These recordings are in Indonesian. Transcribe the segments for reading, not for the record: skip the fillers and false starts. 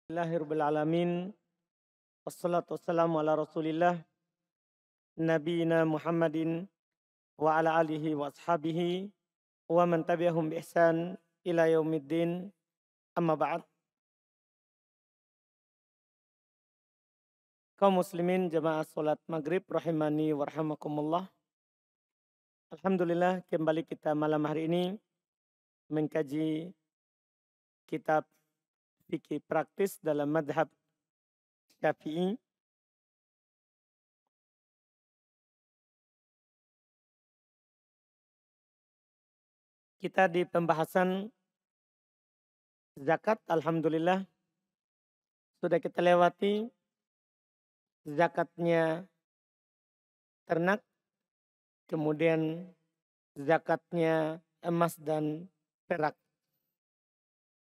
Bismillahirrahmanirrahim. Wassalatu wassalamu ala rasulillah. Nabiyina Muhammadin wa ala alihi wa ashabihi wa man tabi'ahum bi ihsan ila yaumiddin. Amma ba'd. Kaum muslimin jamaah salat maghrib rahimani wa rahimakumullah. Alhamdulillah kembali kita malam hari ini mengkaji kitab fikih praktis dalam madhab Syafi'i. Kita di pembahasan zakat, alhamdulillah sudah kita lewati zakatnya ternak, kemudian zakatnya emas dan perak.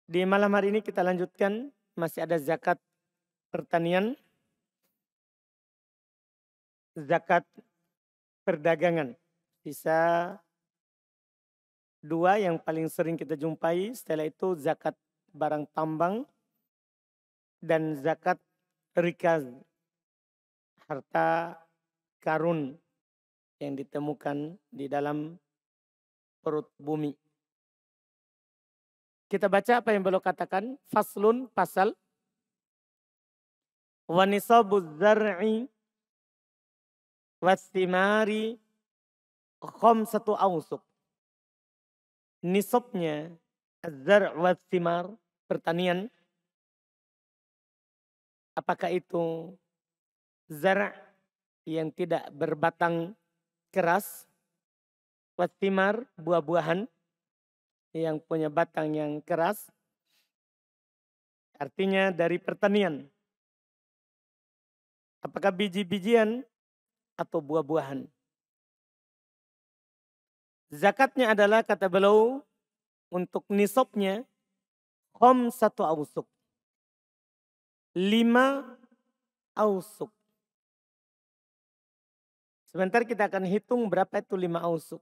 Di malam hari ini kita lanjutkan, masih ada zakat pertanian, zakat perdagangan. Sisa dua yang paling sering kita jumpai, setelah itu zakat barang tambang dan zakat rikaz, harta karun yang ditemukan di dalam perut bumi. Kita baca apa yang beliau katakan. Faslun, pasal. Wa nisabuz zar'i wasthimari khamsatu awsuq. Nisabnya az-zar' wathimar, pertanian. Apakah itu zar' yang tidak berbatang keras, wathimar, buah-buahan yang punya batang yang keras, artinya dari pertanian. Apakah biji-bijian atau buah-buahan? Zakatnya adalah, kata beliau, untuk nisabnya khamsatu awsuq. 5 awsuq. Sebentar kita akan hitung berapa itu 5 awsuq.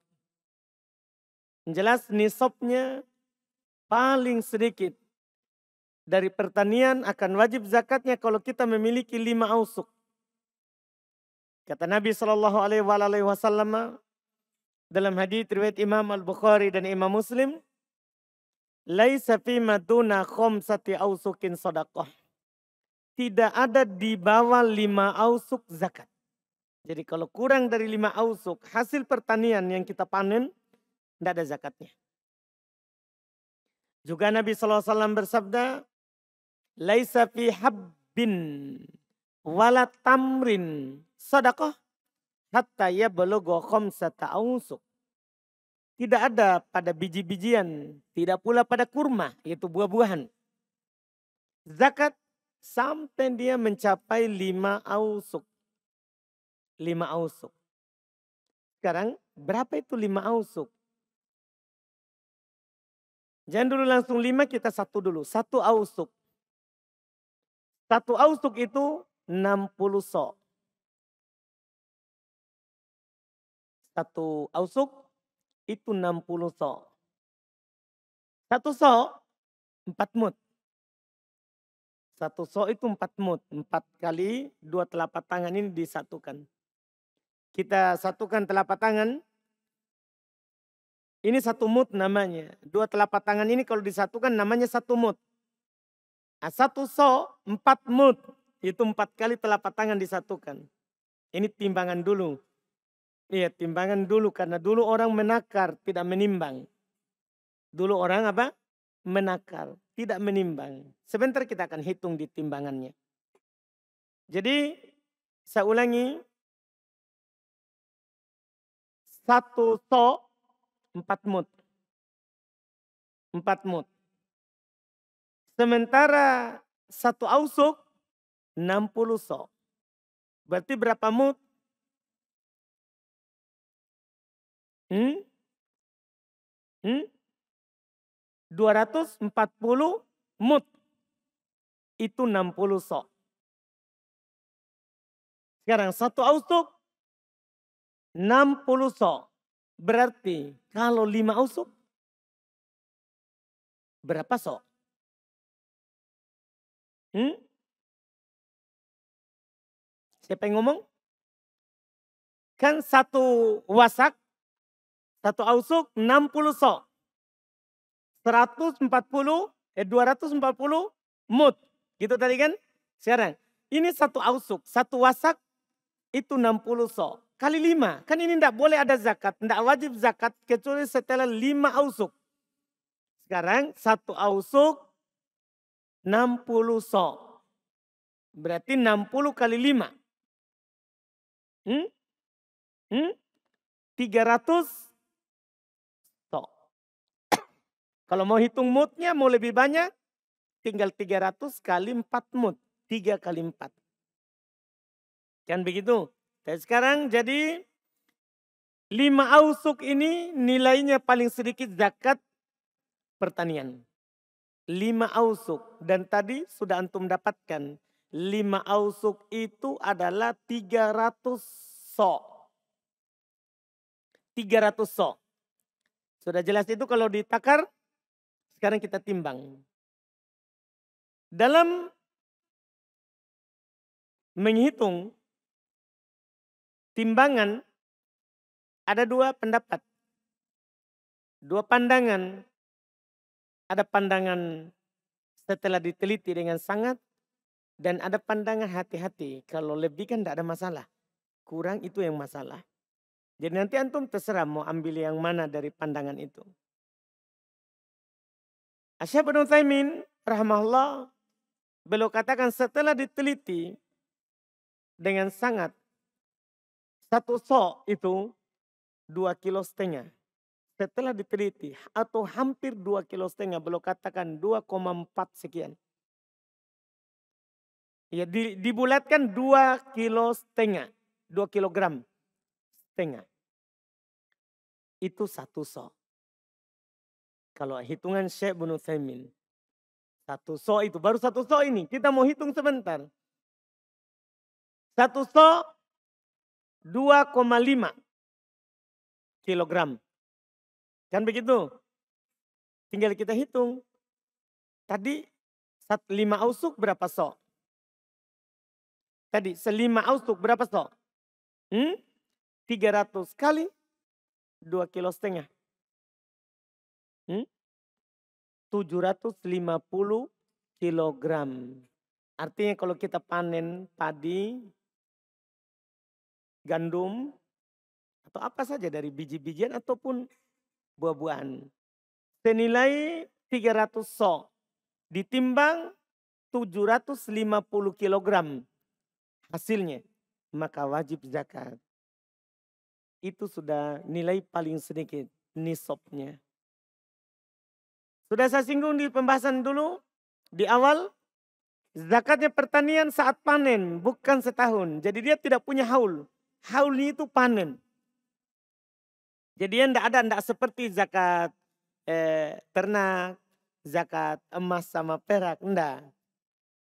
Yang jelas nisabnya paling sedikit dari pertanian akan wajib zakatnya kalau kita memiliki 5 awsuq. Kata Nabi SAW dalam hadits riwayat Imam Al-Bukhari dan Imam Muslim, laisa fima duna khamsati awsuqin shadaqah. Tidak ada di bawah 5 awsuq zakat. Jadi kalau kurang dari 5 awsuq hasil pertanian yang kita panen, tidak ada zakatnya. Juga Nabi SAW bersabda, laisa fi habbin wala tamrin shadaqah hatta yablugha khamsata awsuq. Tidak ada pada biji-bijian, tidak pula pada kurma, yaitu buah-buahan, zakat sampai dia mencapai 5 awsuq. 5 awsuq. Sekarang berapa itu 5 awsuq? Jangan dulu langsung 5, kita satu dulu. 1 awsuq. 1 awsuq itu 60 so'. 1 awsuq itu 60 so'. 1 so' 4 mud. 1 so' itu 4 mud. 4 kali 2 telapak tangan ini disatukan. Kita satukan telapak tangan. Ini 1 mud namanya. 2 telapak tangan ini kalau disatukan namanya 1 mud. Nah, 1 so' 4 mud. Itu 4 kali telapak tangan disatukan. Ini timbangan dulu. Iya, timbangan dulu karena dulu orang menakar, tidak menimbang. Dulu orang apa? Menakar, tidak menimbang. Sebentar kita akan hitung di timbangannya. Jadi saya ulangi. 1 so' 4 mud. 4 mud. Sementara 1 awsuq 60 so'. Berarti berapa mud? 240 mud. Itu 60 so'. Sekarang 1 awsuq 60 so'. Berarti kalau 5 awsuq berapa so'? Hmm? Siapa yang ngomong? Kan satu wasak, satu ausuk 60 sok. 240 mut. Gitu tadi kan? Sekarang, ini satu ausuk, satu wasak itu 60 sok. Kali 5, kan ini tidak boleh ada zakat. Tidak wajib zakat kecuali setelah 5 ausuk. Sekarang satu ausuk 60 sok. Berarti 60 kali 5. Hmm? Hmm? 300 sok. Kalau mau hitung mutnya mau lebih banyak, tinggal 300 kali 4 mut. 3 kali 4. Kan begitu. Dan sekarang jadi 5 ausuk ini nilainya paling sedikit zakat pertanian. 5 ausuk. Dan tadi sudah antum dapatkan. 5 ausuk itu adalah 300 sok. 300 sok. Sudah jelas itu kalau ditakar, sekarang kita timbang. Dalam menghitung timbangan ada 2 pendapat. 2 pandangan. Ada pandangan setelah diteliti dengan sangat. Dan ada pandangan hati-hati. Kalau lebih kan tidak ada masalah. Kurang itu yang masalah. Jadi nanti antum terserah mau ambil yang mana dari pandangan itu. Syekh Ibnu Utsaimin rahimahullah beliau katakan setelah diteliti dengan sangat satu sok itu 2,5 kg. Setelah diteliti atau hampir 2,5 kg beliau katakan 2,4 sekian. Ya dibulatkan 2,5 kg. 2,5 kg. Itu satu sok. Kalau hitungan Syekh Ibnu Utsaimin. Satu sok itu, baru satu sok ini. Kita mau hitung sebentar. Satu sok 2,5 kilogram. Kan begitu? Tinggal kita hitung. Tadi 5 ausuk berapa sok? Tadi 5 ausuk berapa sok? 300 kali 2,5 kg. 750 kilogram. Artinya kalau kita panen padi, gandum, atau apa saja dari biji-bijian ataupun buah-buahan. Senilai 300 sok. Ditimbang 750 kilogram hasilnya. Maka wajib zakat. Itu sudah nilai paling sedikit nisabnya. Sudah saya singgung di pembahasan dulu. Di awal. Zakatnya pertanian saat panen. Bukan setahun. Jadi dia tidak punya haul. Haulnya itu panen. Jadi dia tidak seperti zakat ternak. Zakat emas sama perak. Enggak.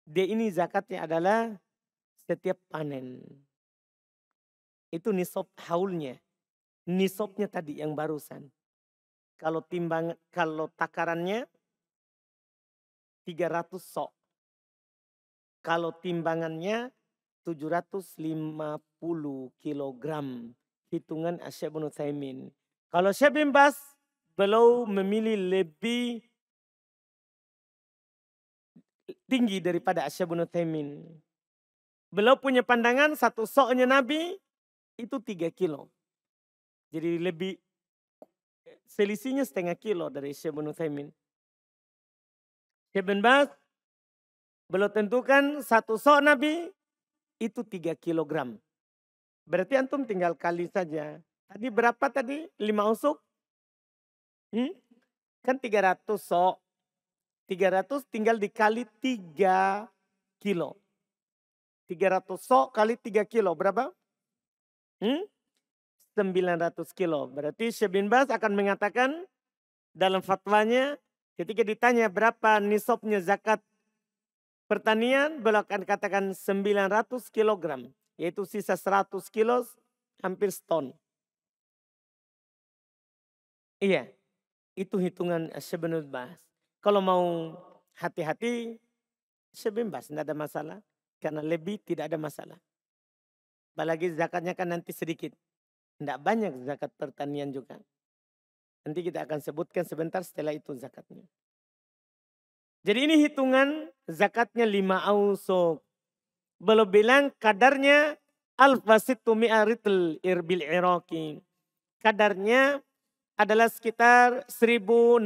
Dia ini zakatnya adalah setiap panen. Itu nisab haulnya. Nisabnya tadi yang barusan. Kalau takarannya 300 sok. Kalau timbangannya 750 kilogram. Hitungan Syekh Ibnu Utsaimin. Kalau Syekh bin Baz beliau memilih lebih tinggi daripada Syekh Ibnu Utsaimin. Beliau punya pandangan satu soknya Nabi itu 3 kilo. Jadi lebih selisihnya setengah kilo dari Syekh Ibnu Utsaimin. Syekh bin Baz beliau tentukan satu sok Nabi itu 3 kilogram. Berarti antum tinggal kali saja. Tadi berapa tadi? 5 usuk? Kan 300 sok. 300 tinggal dikali 3 kilo. 300 sok kali 3 kilo berapa? 900 kilo. Berarti Syekh bin Baz akan mengatakan dalam fatwanya ketika ditanya berapa nisabnya zakat pertanian, beliau akan katakan 900 kilogram. Yaitu sisa 100 kilo hampir seton. Iya, itu hitungan Syekh bin Baz. Kalau mau hati-hati Sebebas, tidak ada masalah. Karena lebih tidak ada masalah. Apalagi zakatnya kan nanti sedikit. Tidak banyak zakat pertanian juga. Nanti kita akan sebutkan sebentar setelah itu zakatnya. Jadi ini hitungan zakatnya 5 ausuk. Belum bilang kadarnya al-fasittu mi'aritul irbil iraqi. Kadarnya adalah sekitar 1.600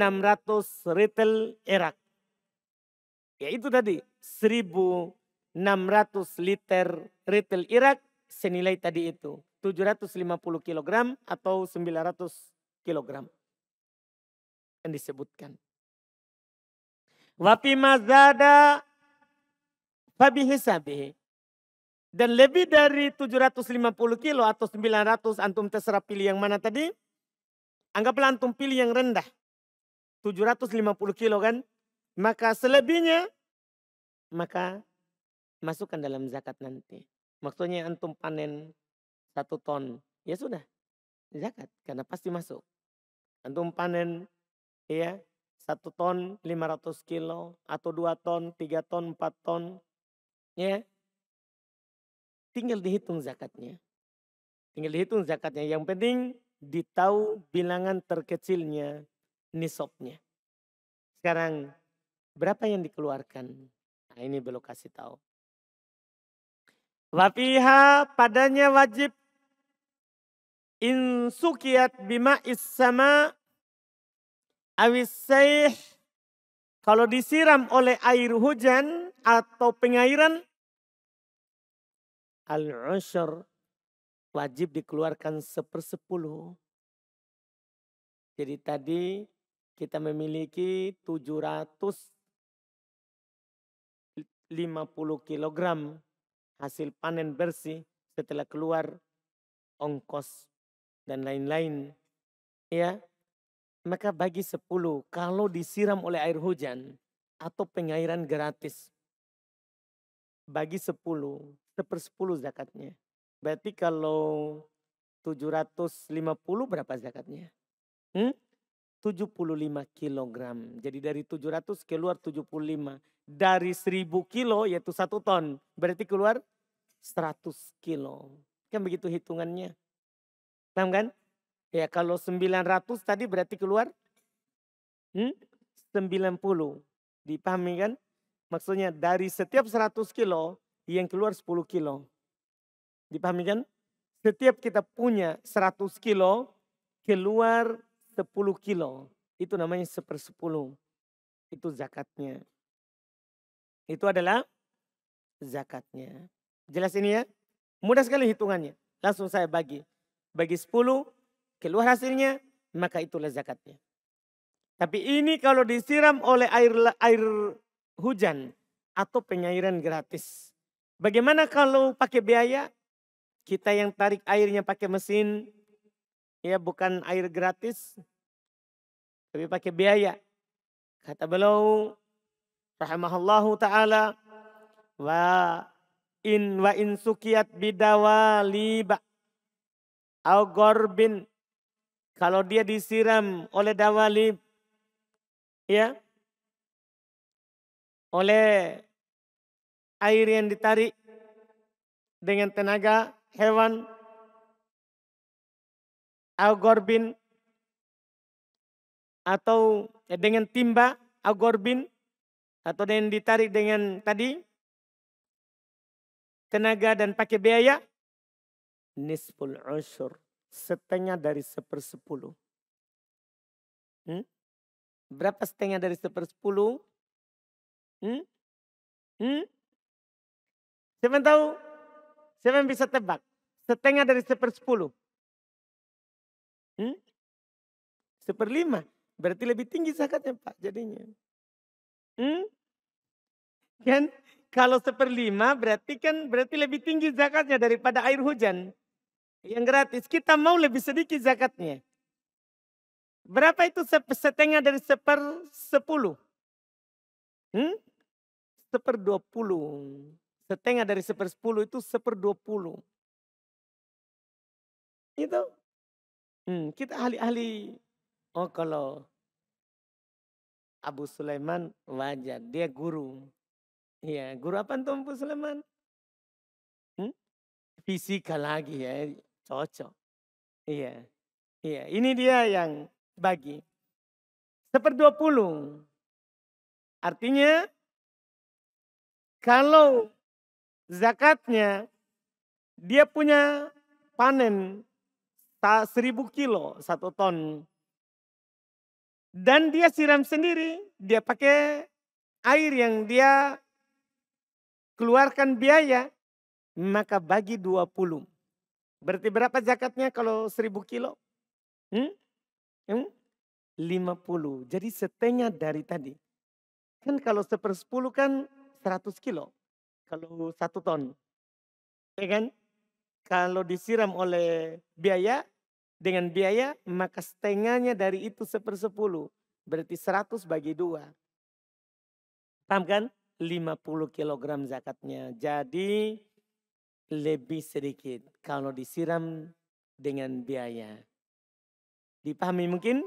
ritel Irak. Ya itu tadi 1.600 liter ritel Irak senilai tadi itu. 750 kilogram atau 900 kilogram. Yang disebutkan. Wafi mazada fabihisabihi. Dan lebih dari 750 kilo atau 900 antum terserah pilih yang mana tadi. Anggaplah antum pilih yang rendah. 750 kilo kan. Maka selebihnya maka masukkan dalam zakat nanti. Maksudnya antum panen 1 ton. Ya sudah zakat karena pasti masuk. Antum panen ya 1 ton 500 kilo atau 2 ton, 3 ton, 4 ton. Ya. Tinggal dihitung zakatnya. Tinggal dihitung zakatnya. Yang penting ditahu bilangan terkecilnya nisabnya. Sekarang berapa yang dikeluarkan? Nah ini belum kasih tahu. Wafiha padanya wajib insukiyat bima sama awis sayh. Kalau disiram oleh air hujan atau pengairan. Al-usyur wajib dikeluarkan 1/10. Jadi tadi kita memiliki 750 kilogram hasil panen bersih setelah keluar ongkos dan lain-lain. Ya, maka bagi 10 kalau disiram oleh air hujan atau pengairan gratis. Bagi 10, 1/10 zakatnya. Berarti kalau 750 berapa zakatnya? 75 kilogram. Jadi dari 700 keluar 75. Dari 1000 kilo yaitu 1 ton. Berarti keluar 100 kilo. Kan begitu hitungannya. Paham kan? Ya kalau 900 tadi berarti keluar 90. Dipahami kan? Maksudnya dari setiap 100 kilo yang keluar 10 kilo. Dipahami kan? Setiap kita punya 100 kilo keluar 10 kilo. Itu namanya 1/10. Itu zakatnya. Itu adalah zakatnya. Jelas ini ya? Mudah sekali hitungannya. Langsung saya bagi. Bagi 10 keluar hasilnya maka itulah zakatnya. Tapi ini kalau disiram oleh air hujan atau pengairan gratis. Bagaimana kalau pakai biaya? Kita yang tarik airnya pakai mesin, ya bukan air gratis, tapi pakai biaya. Kata beliau, rahimahullahu ta'ala, wa in sukiyat bidawaliba au gorbin. Kalau dia disiram oleh dawalib, ya, oleh air yang ditarik dengan tenaga hewan, agorbin, atau dengan timba, agorbin, atau dengan ditarik dengan tadi tenaga dan pakai biaya, nisful usyur, setengah dari 1/10. Berapa setengah dari 1/10? Siapa tahu? Siapa yang bisa tebak? Setengah dari 1/10. 1/5. Berarti lebih tinggi zakatnya Pak jadinya. Kan kalau 1/5 berarti lebih tinggi zakatnya daripada air hujan. Yang gratis. Kita mau lebih sedikit zakatnya. Berapa itu setengah dari 1/10? 1/20. Setengah dari 1/10 itu 1/20. Itu. Kita ahli-ahli. Oh kalau Abu Sulaiman wajar, dia guru. Iya, guru apa antum Bu Sulaiman? Fisika lagi ya, cocok. Iya, iya. Ini dia yang bagi. 1/20. Artinya kalau zakatnya dia punya panen 1000 kilo 1 ton. Dan dia siram sendiri, dia pakai air yang dia keluarkan biaya, maka bagi 20. Berarti berapa zakatnya kalau 1000 kilo? Hmm? Hmm? 50. Jadi setengah dari tadi. Kan kalau 1/10 kan 100 kilo. Kalau 1 ton. Ya kan? Kalau disiram oleh biaya, dengan biaya maka setengahnya dari itu 1/10. Berarti 100 bagi 2. Paham kan? 50 kilogram zakatnya. Jadi lebih sedikit kalau disiram dengan biaya. Dipahami mungkin?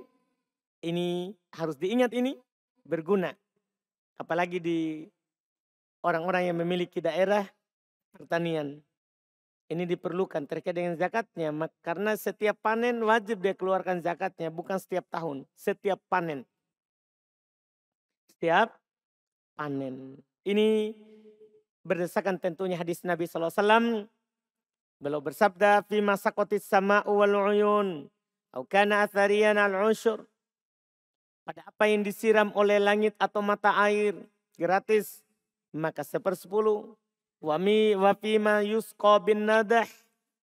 Ini harus diingat ini berguna. Apalagi di orang-orang yang memiliki daerah pertanian. Ini diperlukan terkait dengan zakatnya. Karena setiap panen wajib dia keluarkan zakatnya. Bukan setiap tahun. Setiap panen. Setiap panen. Ini berdasarkan tentunya hadis Nabi SAW. Beliau bersabda. Fima sakotis sama'u wal uyun. Au kana athariyan al-usyur. Pada apa yang disiram oleh langit atau mata air. Gratis. Maka 1/10. Wa fima yusqa bin nadah.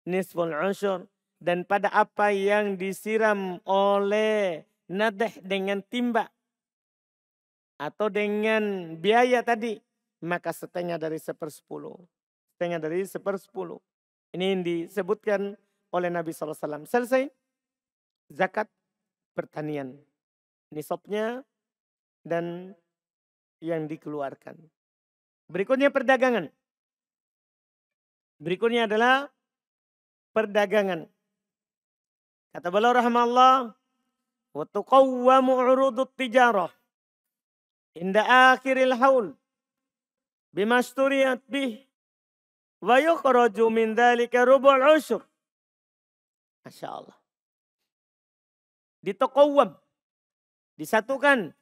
Nisful usyur. Dan pada apa yang disiram oleh nadah dengan timba. Atau dengan biaya tadi. Maka setengah dari 1/10. Setengah dari 1/10. Ini yang disebutkan oleh Nabi SAW. Selesai. Zakat pertanian. Nisabnya dan yang dikeluarkan. Berikutnya perdagangan. Berikutnya adalah perdagangan. Kata beliau rahimahullah, wa tuqawwamu 'urudut tijarah inda akhiril haul bima shturiyat bih wa yukhraju min dzalika rubul usyur. Masyaallah. Dituqawwam, disatukan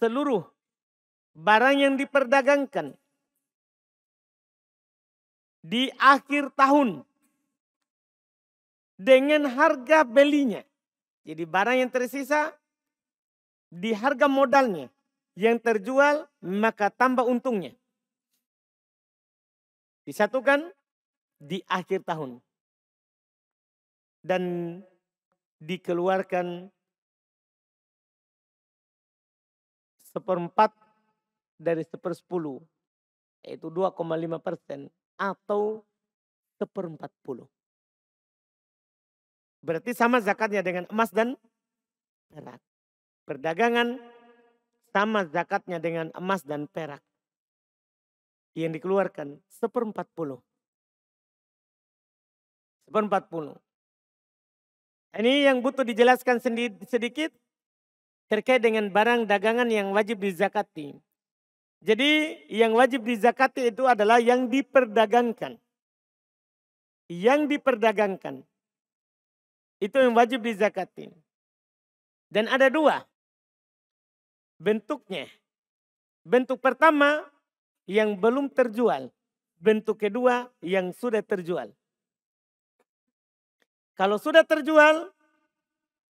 seluruh barang yang diperdagangkan di akhir tahun dengan harga belinya. Jadi barang yang tersisa di harga modalnya. Yang terjual maka tambah untungnya. Disatukan di akhir tahun. Dan dikeluarkan 1/4 dari 1/10. Yaitu 2,5% atau 1/40. Berarti sama zakatnya dengan emas dan perak. Perdagangan sama zakatnya dengan emas dan perak. Yang dikeluarkan 1/40. 1/40. Ini yang butuh dijelaskan sedikit terkait dengan barang dagangan yang wajib dizakati. Jadi yang wajib dizakati itu adalah yang diperdagangkan. Yang diperdagangkan. Itu yang wajib dizakati. Dan ada 2 bentuknya. Bentuk pertama yang belum terjual. Bentuk kedua yang sudah terjual. Kalau sudah terjual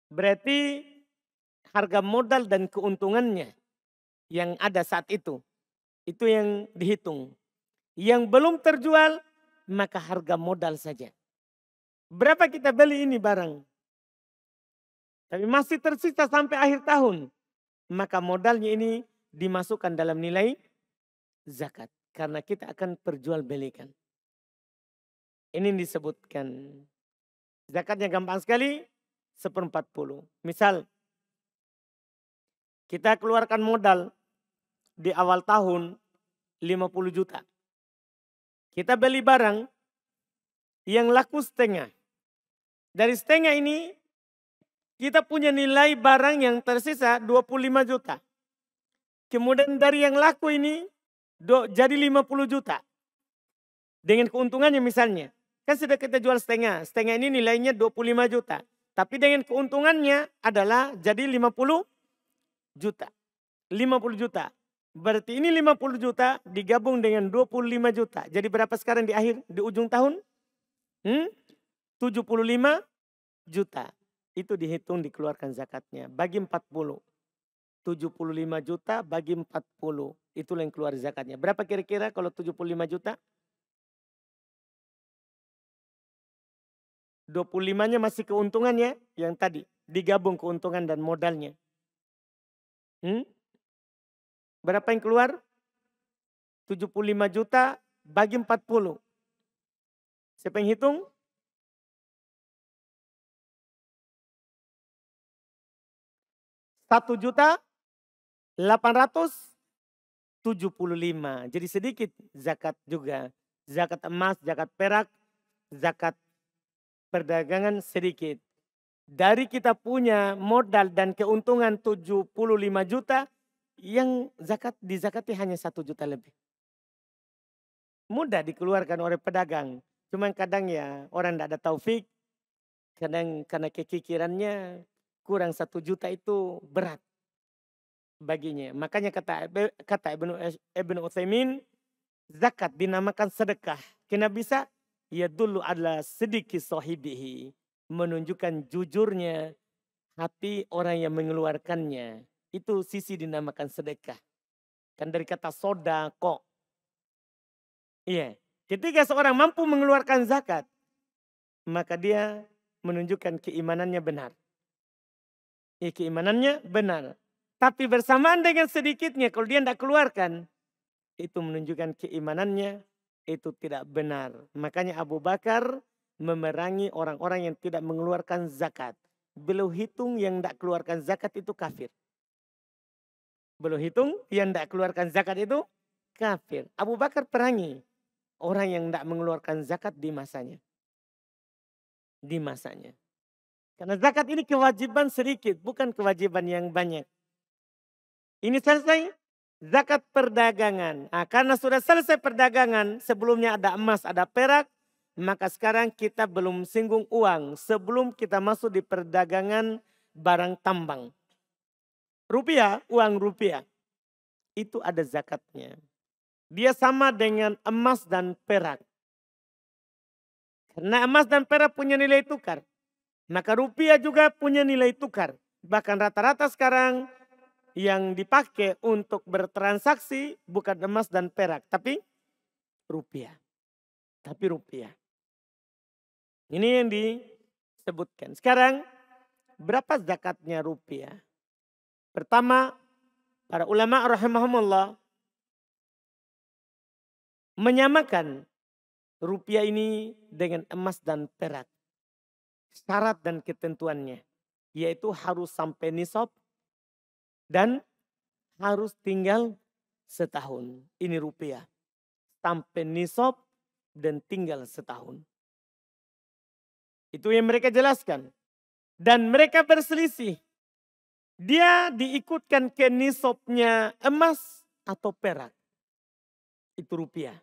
berarti harga modal dan keuntungannya yang ada saat itu. Itu yang dihitung. Yang belum terjual maka harga modal saja. Berapa kita beli ini barang? Tapi masih tersisa sampai akhir tahun. Maka modalnya ini dimasukkan dalam nilai zakat. Karena kita akan perjualbelikan. Ini yang disebutkan. Zakatnya gampang sekali. 1/40. Misal. Kita keluarkan modal. Di awal tahun 50 juta. Kita beli barang. Yang laku setengah. Dari setengah ini. Kita punya nilai barang yang tersisa 25 juta. Kemudian dari yang laku ini jadi 50 juta. Dengan keuntungannya misalnya. Kan sudah kita jual setengah. Setengah ini nilainya 25 juta. Tapi dengan keuntungannya adalah jadi 50 juta. 50 juta. Berarti ini 50 juta digabung dengan 25 juta. Jadi berapa sekarang di ujung tahun? 75 juta. Itu dihitung dikeluarkan zakatnya. Bagi 40. 75 juta bagi 40. Itulah yang keluar zakatnya. Berapa kira-kira kalau 75 juta? 25-nya masih keuntungannya yang tadi. Digabung keuntungan dan modalnya. Berapa yang keluar? 75 juta bagi 40. Siapa yang hitung? 1.875.000. Jadi sedikit zakat juga. Zakat emas, zakat perak, zakat perdagangan sedikit. Dari kita punya modal dan keuntungan 75 juta, yang dizakati hanya 1 juta lebih. Mudah dikeluarkan oleh pedagang. Cuman kadang ya orang tidak ada taufik. Kadang karena kekikirannya kurang 1 juta itu berat baginya. Makanya kata Ibnu Utsaimin, zakat dinamakan sedekah. Kenapa bisa? Ya dulu adalah sedikit sahibihi. Menunjukkan jujurnya hati orang yang mengeluarkannya. Itu sisi dinamakan sedekah. Kan dari kata sodako. Iya. Ketika seorang mampu mengeluarkan zakat, maka dia menunjukkan keimanannya benar. Ya, keimanannya benar. Tapi bersamaan dengan sedikitnya, kalau dia tidak keluarkan, itu menunjukkan keimanannya itu tidak benar. Makanya Abu Bakar memerangi orang-orang yang tidak mengeluarkan zakat. Beliau hitung yang tidak keluarkan zakat itu kafir. Beliau hitung yang tidak keluarkan zakat itu kafir. Abu Bakar perangi orang yang tidak mengeluarkan zakat di masanya. Di masanya. Karena zakat ini kewajiban sedikit, bukan kewajiban yang banyak. Ini selesai zakat perdagangan. Nah, karena sudah selesai perdagangan, sebelumnya ada emas, ada perak, maka sekarang kita belum singgung uang sebelum kita masuk di perdagangan barang tambang. Rupiah, uang rupiah, itu ada zakatnya. Dia sama dengan emas dan perak. Karena emas dan perak punya nilai tukar. Maka rupiah juga punya nilai tukar. Bahkan rata-rata sekarang yang dipakai untuk bertransaksi bukan emas dan perak. Tapi rupiah. Ini yang disebutkan. Sekarang berapa zakatnya rupiah? Pertama, para ulama rahimahumullah menyamakan rupiah ini dengan emas dan perak. Syarat dan ketentuannya, yaitu harus sampai nisab dan harus tinggal setahun. Ini rupiah. Sampai nisab dan tinggal setahun. Itu yang mereka jelaskan. Dan mereka berselisih. Dia diikutkan ke nisabnya emas atau perak. Itu rupiah.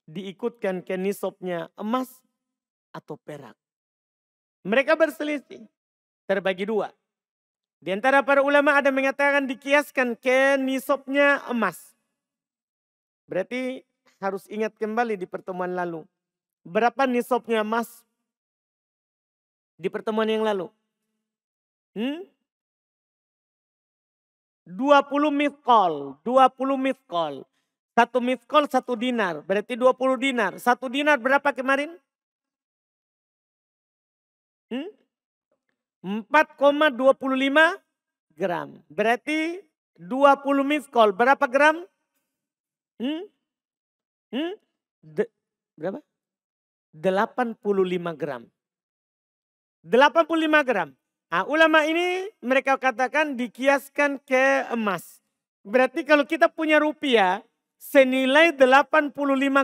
Diikutkan ke nisabnya emas atau perak. Mereka berselisih. Terbagi dua. Di antara para ulama ada mengatakan dikiaskan ke nisabnya emas. Berarti harus ingat kembali di pertemuan lalu. Berapa nisabnya emas di pertemuan yang lalu? 20 mithqal. 20 mithqal. 1 mithqal 1 dinar. Berarti 20 dinar. 1 dinar berapa kemarin? 4,25 gram. Berarti 20 mithqal berapa gram? Berapa? 85 gram. 85 gram. Nah, ulama ini mereka katakan dikiaskan ke emas. Berarti kalau kita punya rupiah senilai 85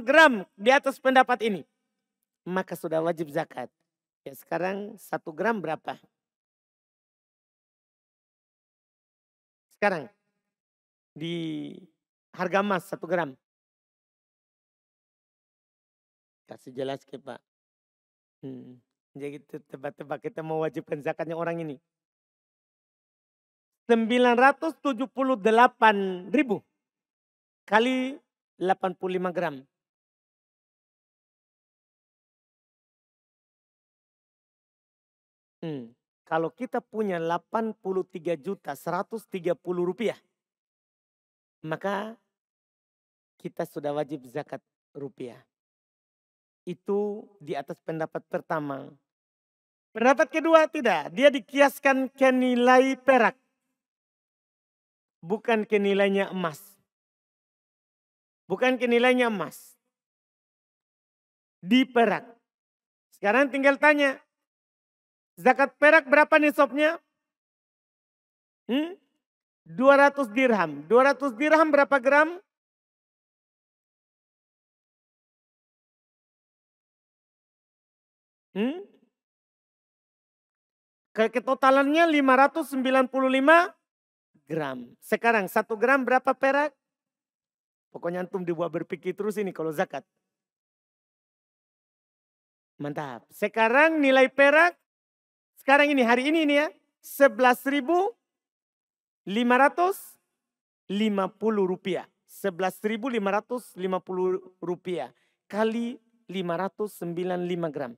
gram di atas pendapat ini, maka sudah wajib zakat. Ya, sekarang 1 gram berapa? Sekarang di harga emas 1 gram Kasih jelas ke Pak. Jadi tebak-tebak kita mau wajibkan zakatnya orang ini. 978.000 kali 85 gram. Kalau kita punya 83.130 rupiah, maka kita sudah wajib zakat rupiah. Itu di atas pendapat pertama. Pendapat kedua tidak, dia dikiaskan ke nilai perak. Bukan ke nilainya emas. Bukan ke nilainya emas. Di perak. Sekarang tinggal tanya, zakat perak berapa nisabnya? 200 dirham. 200 dirham berapa gram? Ketotalannya 595 gram. Sekarang 1 gram berapa perak? Pokoknya antum dibuat berpikir terus ini kalau zakat. Mantap. Sekarang nilai perak, sekarang ini hari ini ya, 11.550 rupiah. 11.550 rupiah kali 595 gram.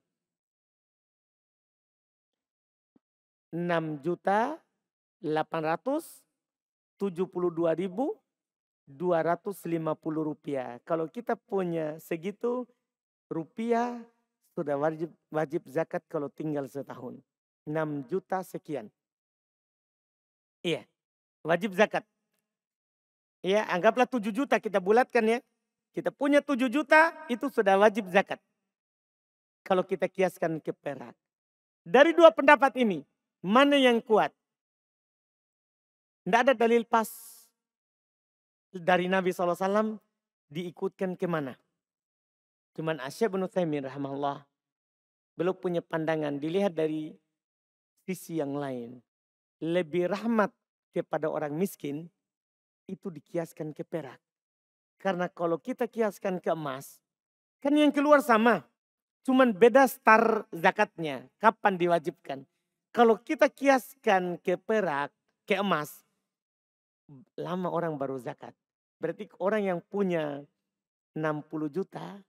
6.872.250 rupiah. Kalau kita punya segitu rupiah sudah wajib zakat kalau tinggal setahun. 6 juta sekian. Iya, wajib zakat. Ya, anggaplah 7 juta kita bulatkan ya. Kita punya 7 juta itu sudah wajib zakat. Kalau kita kiaskan ke perak. Dari dua pendapat ini, mana yang kuat? Tidak ada dalil pas dari Nabi SAW diikutkan kemana. Cuman Asy' bin Utsaimin rahimahullah belum punya pandangan dilihat dari sisi yang lain. Lebih rahmat kepada orang miskin itu dikiaskan ke perak. Karena kalau kita kiaskan ke emas, kan yang keluar sama. Cuman beda star zakatnya, kapan diwajibkan. Kalau kita kiaskan ke perak, ke emas, lama orang baru zakat. Berarti orang yang punya 60 juta,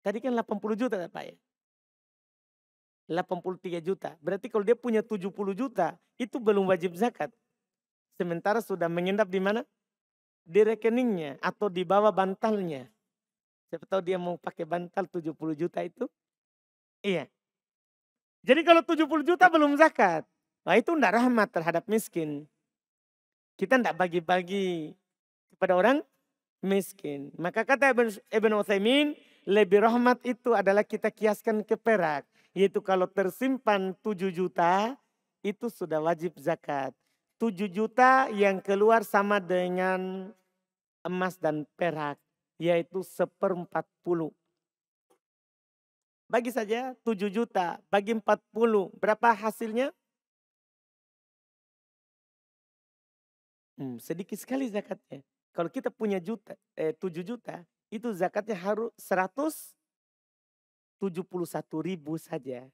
tadi kan 80 juta Pak ya. 83 juta. Berarti kalau dia punya 70 juta, itu belum wajib zakat. Sementara sudah mengendap di mana? Di rekeningnya atau di bawah bantalnya. Siapa tahu dia mau pakai bantal 70 juta itu. Iya. Jadi kalau 70 juta belum zakat. Nah itu tidak rahmat terhadap miskin. Kita tidak bagi-bagi kepada orang miskin. Maka kata Ibn Utsaimin, lebih rahmat itu adalah kita kiaskan ke perak. Yaitu kalau tersimpan 7 juta, itu sudah wajib zakat. 7 juta yang keluar sama dengan emas dan perak. Yaitu 1/40. Bagi saja 7 juta, bagi 40. Berapa hasilnya? Sedikit sekali zakatnya. Kalau kita punya 7 juta, itu zakatnya harus 171.000 saja.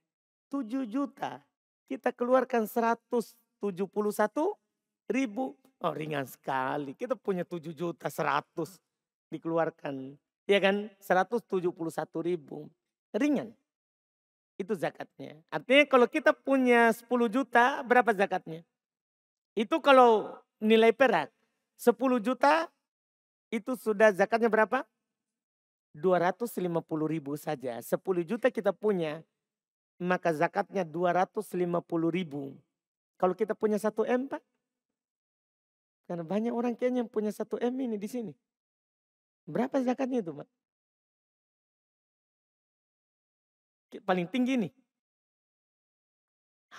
7 juta, kita keluarkan 171.000. Oh ringan sekali, kita punya 7 juta 100 dikeluarkan. Ya kan, 171.000. Ringan. Itu zakatnya. Artinya kalau kita punya 10 juta, berapa zakatnya? Itu kalau nilai perak. 10 juta itu sudah zakatnya berapa? 250.000 saja. 10 juta kita punya, maka zakatnya 250.000. Kalau kita punya 1 M Pak. Karena banyak orang kayaknya yang punya 1 M ini di sini. Berapa zakatnya itu Pak? Paling tinggi nih.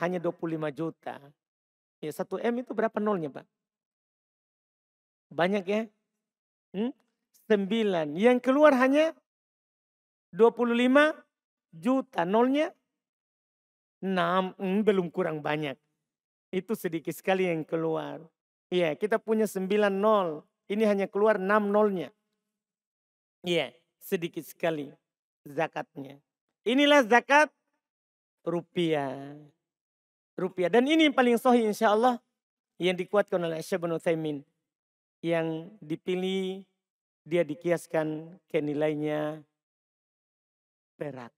Hanya 25 juta. Ya 1 M itu berapa nolnya Pak? Banyak ya? 9. Yang keluar hanya 25 juta. Nolnya 6. Belum kurang banyak. Itu sedikit sekali yang keluar. Iya kita punya 9 nol. Ini hanya keluar 6 nolnya. Iya sedikit sekali. zakatnya. Inilah zakat rupiah. Rupiah. Dan ini yang paling sahih insya Allah yang dikuatkan oleh Syekh Ibnu Utsaimin. Yang dipilih dia dikiaskan ke nilainya perak.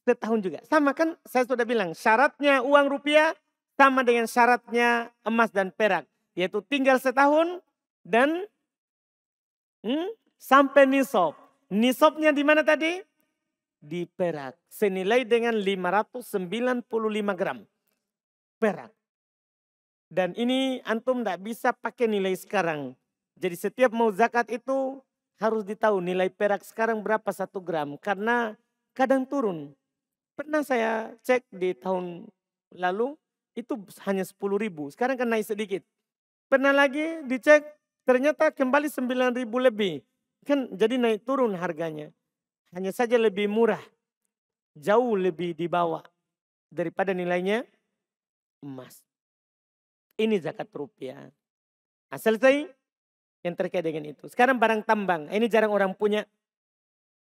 Setahun juga. Sama kan saya sudah bilang syaratnya uang rupiah sama dengan syaratnya emas dan perak. Yaitu tinggal setahun dan sampai nisab. Nisabnya di mana tadi? Di perak. Senilai dengan 595 gram perak. Dan ini antum tidak bisa pakai nilai sekarang. Jadi setiap mau zakat itu harus ditahu nilai perak sekarang berapa 1 gram. Karena kadang turun. Pernah saya cek di tahun lalu itu hanya 10.000. Sekarang kan naik sedikit. Pernah lagi dicek ternyata kembali 9.000 lebih. Kan jadi naik turun harganya. Hanya saja lebih murah. Jauh lebih di bawah daripada nilainya emas. Ini zakat rupiah. Nah, selesai yang terkait dengan itu. Sekarang barang tambang. Ini jarang orang punya.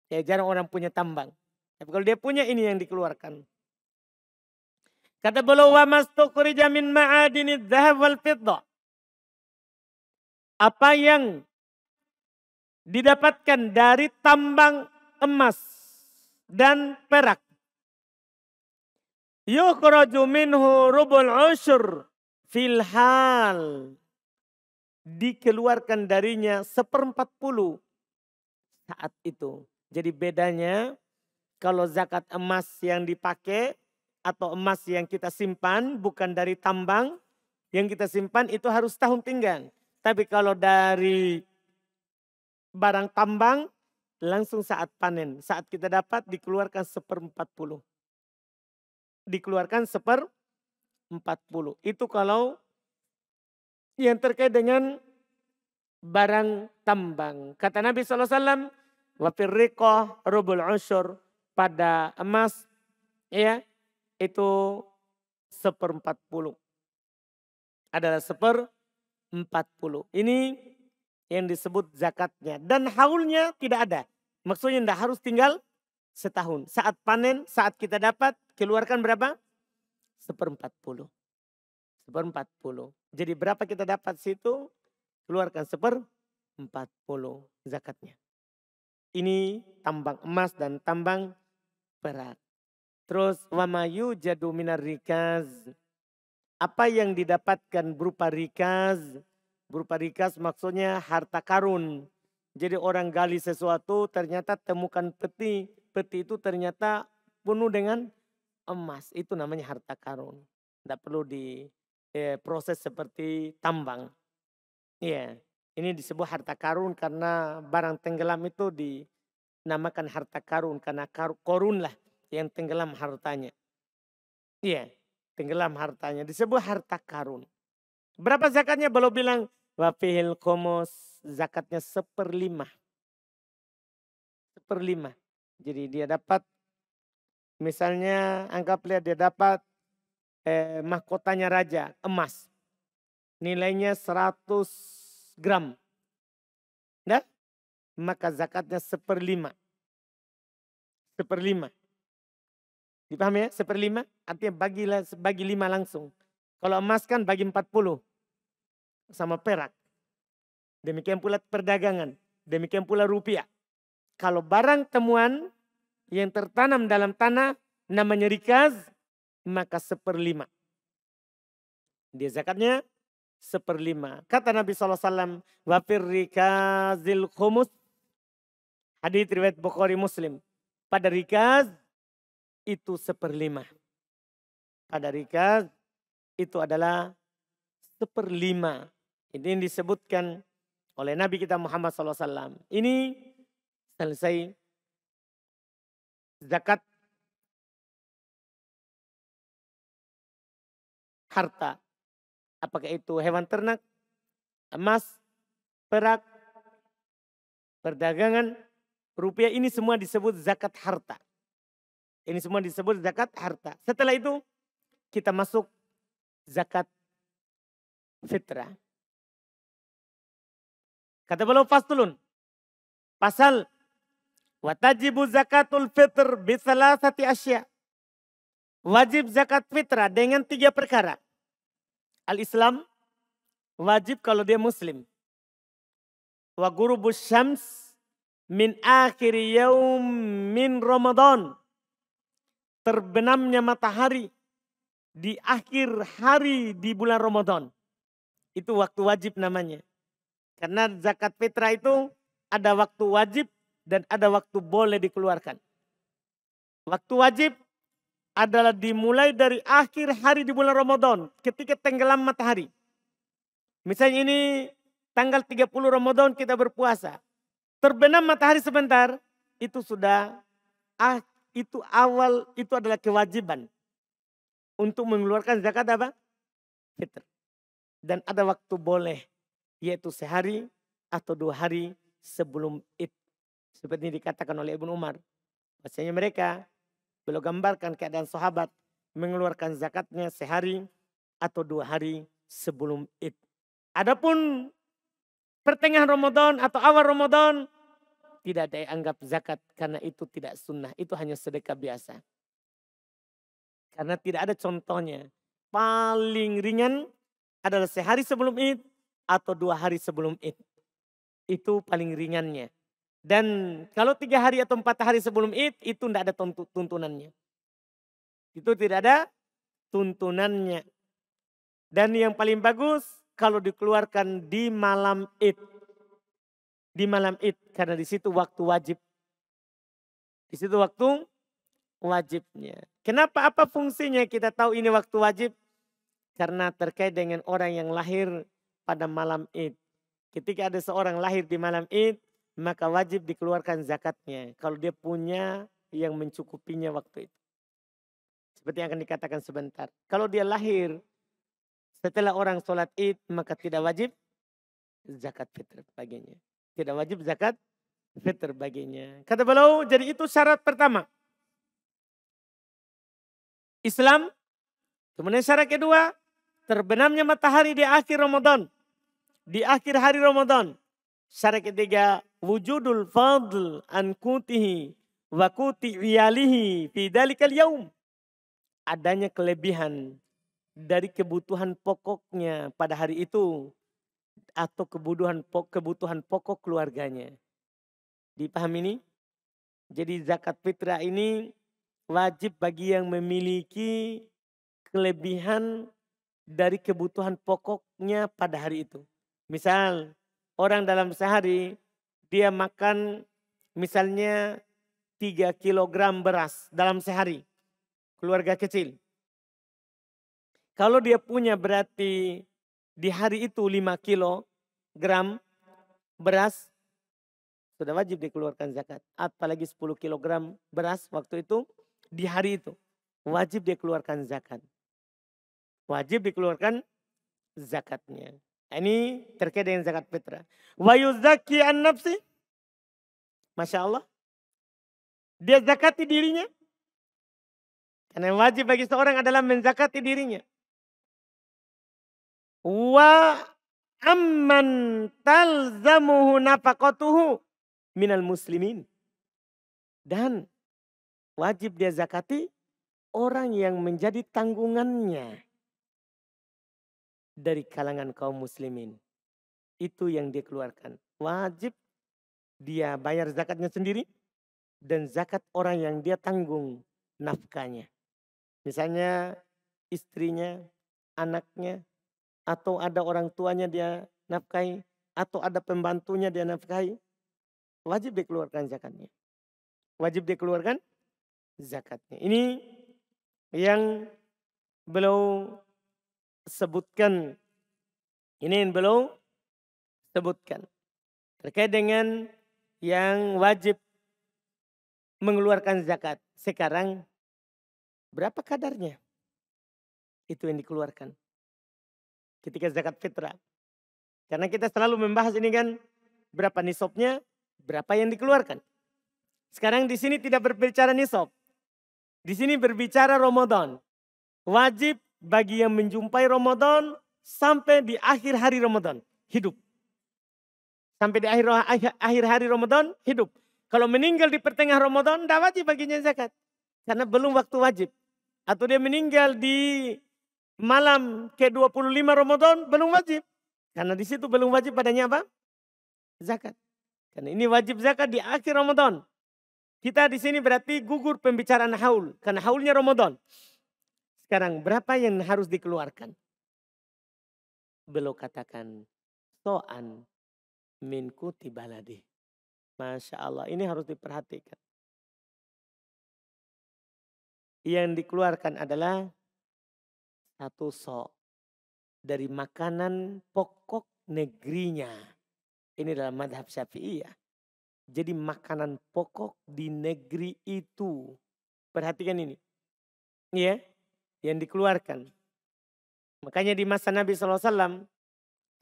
Ya jarang orang punya tambang. Tapi kalau dia punya ini yang dikeluarkan. Kata beliau wa mastukhrija min ma'adinid dzahab wal fiddah. Apa yang didapatkan dari tambang emas dan perak. Yukhraju minhu rubul usyur fil hal. Dikeluarkan darinya 1/40 saat itu. Jadi bedanya kalau zakat emas yang dipakai atau emas yang kita simpan bukan dari tambang. Yang kita simpan itu harus tahun tinggal. Tapi kalau dari barang tambang langsung saat panen. Saat kita dapat dikeluarkan 1/40. Dikeluarkan 1/40. Itu kalau yang terkait dengan barang tambang. Kata Nabi SAW, wa firriqah rubul usyur, pada emas ya itu 1/40. Adalah 1/40. Ini yang disebut zakatnya. Dan haulnya tidak ada. Maksudnya tidak harus tinggal setahun. Saat panen, saat kita dapat, keluarkan berapa? 1/40. 1/40. Jadi berapa kita dapat situ, keluarkan 1/40 zakatnya. Ini tambang emas dan tambang perak. Terus wamayu jadu minar rikaz. Apa yang didapatkan berupa rikaz. Berupa rikaz maksudnya harta karun. Jadi orang gali sesuatu ternyata temukan peti. Peti itu ternyata penuh dengan emas. Itu namanya harta karun. Tidak perlu diproses seperti tambang. Iya, ini disebut harta karun karena barang tenggelam itu dinamakan harta karun. Karena korun lah yang tenggelam hartanya. Iya, tenggelam hartanya. Disebut harta karun. Berapa zakatnya? Belum bilang. Wafihil komos, zakatnya 1/5. 1/5. Jadi dia dapat, misalnya anggaplah dia dapat mahkotanya raja, emas. Nilainya 100 gram. Nah, maka zakatnya 1/5. 1/5. Dipahami ya? 1/5 artinya bagi 5 langsung. Kalau emas kan bagi 40. Sama perak. Demikian pula perdagangan. Demikian pula rupiah. Kalau barang temuan yang tertanam dalam tanah namanya rikaz, maka 1/5. Dia zakatnya 1/5. Kata Nabi SAW, wafir rikazil khumus. Hadits riwayat Bukhari Muslim. Pada rikaz itu 1/5. Pada rikaz itu adalah 1/5. Ini yang disebutkan oleh Nabi kita Muhammad SAW. Ini selesai zakat harta. Apakah itu hewan ternak, emas, perak, perdagangan, rupiah, ini semua disebut zakat harta. Ini semua disebut zakat harta. Setelah itu kita masuk zakat fitrah. Kata beliau faslun. Pasal Watajibu zakatul fitr bisalasati asya. Wajib zakat fitrah dengan 3 perkara. Al-Islam wajib kalau dia muslim. Wa ghurubus syams min akhir yaum min Ramadan. Terbenamnya matahari di akhir hari di bulan Ramadan. Itu waktu wajib namanya. Karena zakat fitrah itu ada waktu wajib dan ada waktu boleh dikeluarkan. Waktu wajib adalah dimulai dari akhir hari di bulan Ramadan ketika tenggelam matahari. Misalnya ini tanggal 30 Ramadan kita berpuasa. Terbenam matahari sebentar, itu sudah itu adalah kewajiban untuk mengeluarkan zakat apa? Fitr. Dan ada waktu boleh, yaitu sehari atau 2 hari sebelum Id. Seperti dikatakan oleh Ibnu Umar. Maksudnya mereka beliau gambarkan keadaan sahabat mengeluarkan zakatnya sehari atau 2 hari sebelum Id. Adapun pertengahan Ramadan atau awal Ramadan tidak dianggap zakat karena itu tidak sunnah. Itu hanya sedekah biasa. Karena tidak ada contohnya. Paling ringan adalah sehari sebelum Id atau 2 hari sebelum Id. Itu paling ringannya. Dan kalau 3 hari atau 4 hari sebelum Id itu tidak ada tuntunannya. Itu tidak ada tuntunannya. Dan yang paling bagus kalau dikeluarkan di malam Id. Di malam Id karena di situ waktu wajib. Di situ waktu wajibnya. Kenapa? Apa fungsinya kita tahu ini waktu wajib? Karena terkait dengan orang yang lahir pada malam Id. Ketika ada seorang lahir di malam Id, maka wajib dikeluarkan zakatnya. Kalau dia punya yang mencukupinya waktu itu. Seperti yang akan dikatakan sebentar. Kalau dia lahir setelah orang sholat Id, maka tidak wajib zakat fitr baginya. Tidak wajib zakat fitr baginya. Kata beliau, jadi itu syarat pertama. Islam. Kemudian syarat kedua, terbenamnya matahari di akhir Ramadan. Di akhir hari Ramadan. Syarat ketiga, wujudul fadl an kutihi wa kuti wiyalihi fi dalikal yaum. Adanya kelebihan dari kebutuhan pokoknya pada hari itu atau kebutuhan pokok keluarganya. Dipahami ini? Jadi zakat fitrah ini wajib bagi yang memiliki kelebihan dari kebutuhan pokoknya pada hari itu. Misal orang dalam sehari dia makan misalnya 3 kilogram beras dalam sehari. Keluarga kecil. Kalau dia punya berarti di hari itu 5 kilogram beras, sudah wajib dikeluarkan zakat. Apalagi 10 kilogram beras waktu itu di hari itu. Wajib dikeluarkan zakat. Wajib dikeluarkan zakatnya. Ini terkait dengan zakat fitrah. Wa yuzaki an nafsi. Masya Allah. Dia zakati dirinya. Karena wajib bagi seorang adalah menzakati dirinya. Wa amman talzamuhu nafaqatuhu minal muslimin. Dan wajib dia zakati orang yang menjadi tanggungannya dari kalangan kaum muslimin. Itu yang dia keluarkan. Wajib dia bayar zakatnya sendiri dan zakat orang yang dia tanggung nafkahnya. Misalnya istrinya, anaknya, atau ada orang tuanya dia nafkahi, atau ada pembantunya dia nafkahi. Wajib dikeluarkan zakatnya. Wajib dikeluarkan zakatnya. Ini yang beliau sebutkan. Ini yang beliau sebutkan. Terkait dengan yang wajib mengeluarkan zakat. Sekarang berapa kadarnya? Itu yang dikeluarkan. Ketika zakat fitrah. Karena kita selalu membahas ini kan berapa nisabnya, berapa yang dikeluarkan. Sekarang di sini tidak berbicara nisab. Di sini berbicara Ramadan. Wajib bagi yang menjumpai Ramadan sampai di akhir hari Ramadan hidup. Sampai di akhir hari Ramadan hidup. Kalau meninggal di pertengahan Ramadan, tidak wajib baginya zakat. Karena belum waktu wajib. Atau dia meninggal di malam ke-25 Ramadan, belum wajib. Karena di situ belum wajib padanya apa? Zakat. Karena ini wajib zakat di akhir Ramadan. Kita di sini berarti gugur pembicaraan haul. Karena haulnya Ramadan. Sekarang berapa yang harus dikeluarkan? Beliau katakan, so'an min kutibaladi. Masya Allah, ini harus diperhatikan. Yang dikeluarkan adalah satu so' dari makanan pokok negerinya. Ini dalam madhab Syafi'iyah. Jadi makanan pokok di negeri itu. Perhatikan ini. Ya, yang dikeluarkan. Makanya di masa Nabi SAW,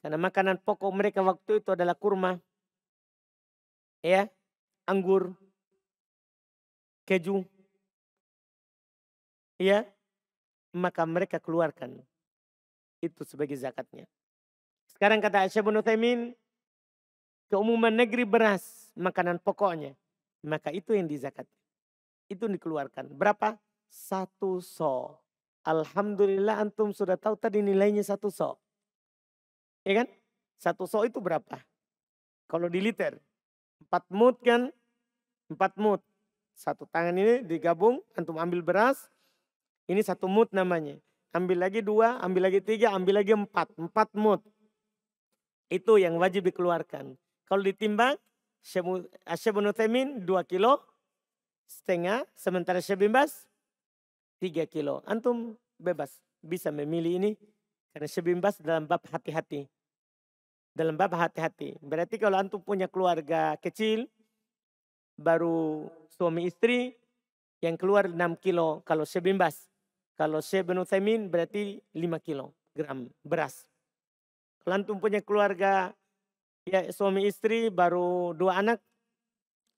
karena makanan pokok mereka waktu itu adalah kurma, ya, anggur, keju, ya, maka mereka keluarkan itu sebagai zakatnya. Sekarang kata Syekh Ibnu Utsaimin, keumuman negeri beras, makanan pokoknya, maka itu yang dizakat. Itu dikeluarkan. Berapa? 1 so'. Alhamdulillah antum sudah tahu tadi nilainya 1 so'. Ya kan? 1 so' itu berapa? Kalau di liter. 4 mut kan? 4 mut. 1 tangan ini digabung, antum ambil beras. Ini 1 mut namanya. Ambil lagi 2, ambil lagi 3, ambil lagi 4. 4 mut. Itu yang wajib dikeluarkan. Kalau ditimbang, Syekh Ibnu Utsaimin 2,5 kilo. Sementara Syekh bin Baz 3 kilo. Antum bebas. Bisa memilih ini. Karena Syekh bin Baz dalam bab hati-hati. Dalam bab hati-hati. Berarti kalau antum punya keluarga kecil. Baru suami istri. Yang keluar 6 kilo. Kalau Syekh bin Baz. Kalau Syekh bin Utsaimin berarti 5 kilogram beras. Kalau antum punya keluarga. Ya suami istri baru 2 anak.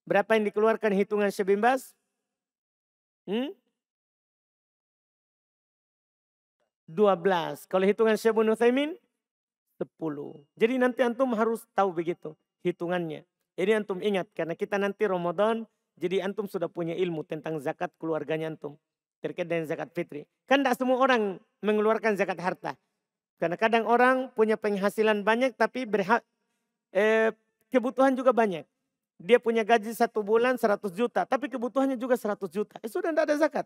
Berapa yang dikeluarkan hitungan Syekh bin Baz? 12. Kalau hitungan Syekh Ibnu Utsaimin 10. Jadi nanti antum harus tahu begitu hitungannya. Jadi antum ingat karena kita nanti Ramadan, jadi antum sudah punya ilmu tentang zakat keluarganya antum terkait dengan zakat fitri. Kan tidak semua orang mengeluarkan zakat harta. Karena kadang orang punya penghasilan banyak tapi kebutuhan juga banyak. Dia punya gaji 1 bulan 100 juta tapi kebutuhannya juga 100 juta. Sudah tidak ada zakat.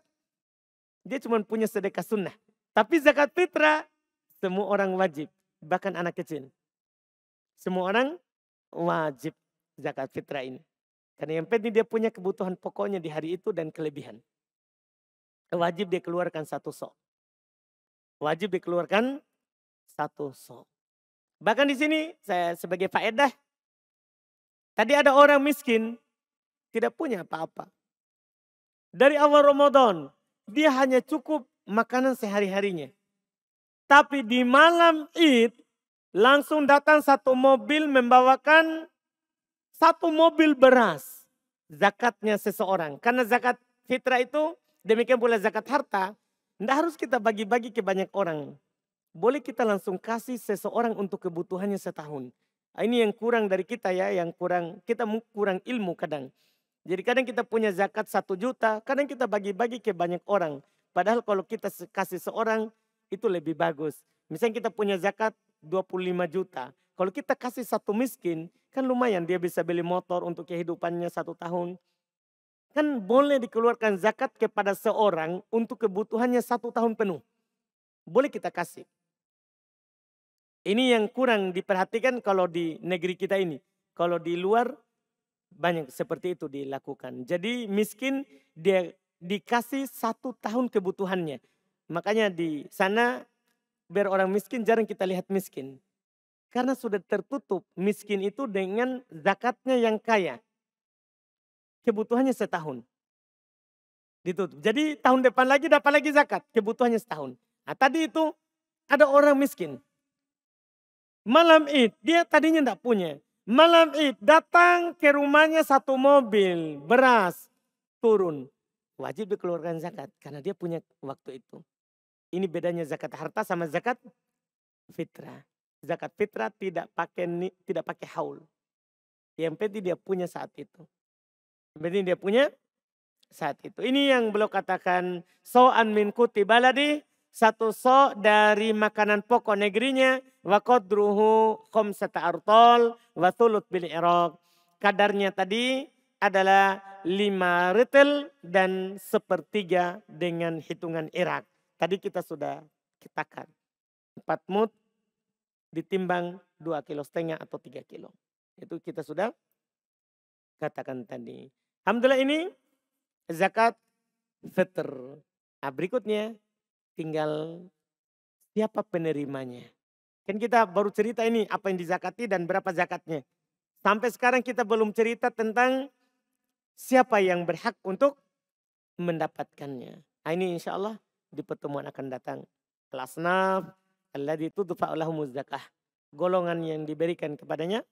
Dia cuma punya sedekah sunnah. Tapi zakat fitrah semua orang wajib. Bahkan anak kecil. Semua orang wajib zakat fitrah ini. Karena yang penting dia punya kebutuhan pokoknya di hari itu dan kelebihan. Wajib dia keluarkan 1 so'. Wajib dikeluarkan 1 so'. Bahkan di sini saya sebagai faedah. Tadi ada orang miskin. Tidak punya apa-apa. Dari awal Ramadan. Dia hanya cukup makanan sehari-harinya. Tapi di malam Id langsung datang 1 mobil membawakan 1 mobil beras. Zakatnya seseorang. Karena zakat fitrah itu demikian pula zakat harta. Tidak harus kita bagi-bagi ke banyak orang. Boleh kita langsung kasih seseorang untuk kebutuhannya setahun. Ini yang kurang dari kita ya. Kita kurang ilmu kadang. Jadi kadang kita punya zakat 1 juta. Kadang kita bagi-bagi ke banyak orang. Padahal kalau kita kasih seorang itu lebih bagus. Misalnya kita punya zakat 25 juta. Kalau kita kasih 1 miskin kan lumayan dia bisa beli motor untuk kehidupannya 1 tahun. Kan boleh dikeluarkan zakat kepada seorang untuk kebutuhannya 1 tahun penuh. Boleh kita kasih. Ini yang kurang diperhatikan kalau di negeri kita ini. Kalau di luar banyak seperti itu dilakukan. Jadi miskin dia dikasih 1 tahun kebutuhannya. Makanya di sana biar orang miskin jarang kita lihat miskin. Karena sudah tertutup miskin itu dengan zakatnya yang kaya. Kebutuhannya setahun. Ditutup. Jadi tahun depan lagi dapat lagi zakat. Kebutuhannya setahun. Nah tadi itu ada orang miskin. Malam Id dia tadinya tidak punya. Malam Id datang ke rumahnya 1 mobil beras turun. Wajib dikeluarkan zakat karena dia punya waktu itu. Ini bedanya zakat harta sama zakat fitrah. Zakat fitrah tidak pakai haul. Yang penting dia punya saat itu. Berarti dia punya saat itu. Ini yang beliau katakan so'an min kuti baladi, satu so dari makanan pokok negerinya, wa qadruhu khamsata artol wa thulut bil iraq. Kadarnya tadi adalah 5 retel dan sepertiga dengan hitungan Irak. Tadi kita sudah katakan 4 mut ditimbang 2,5 kilo atau 3 kilo. Itu kita sudah katakan tadi. Alhamdulillah ini zakat fitr. Nah, berikutnya tinggal siapa penerimanya. Kan kita baru cerita ini apa yang dizakati dan berapa zakatnya. Sampai sekarang kita belum cerita tentang siapa yang berhak untuk mendapatkannya. Nah, ini insya Allah di pertemuan akan datang. Al-asnaf alladzi tudfa'u lahumuz zakah. Golongan yang diberikan kepadanya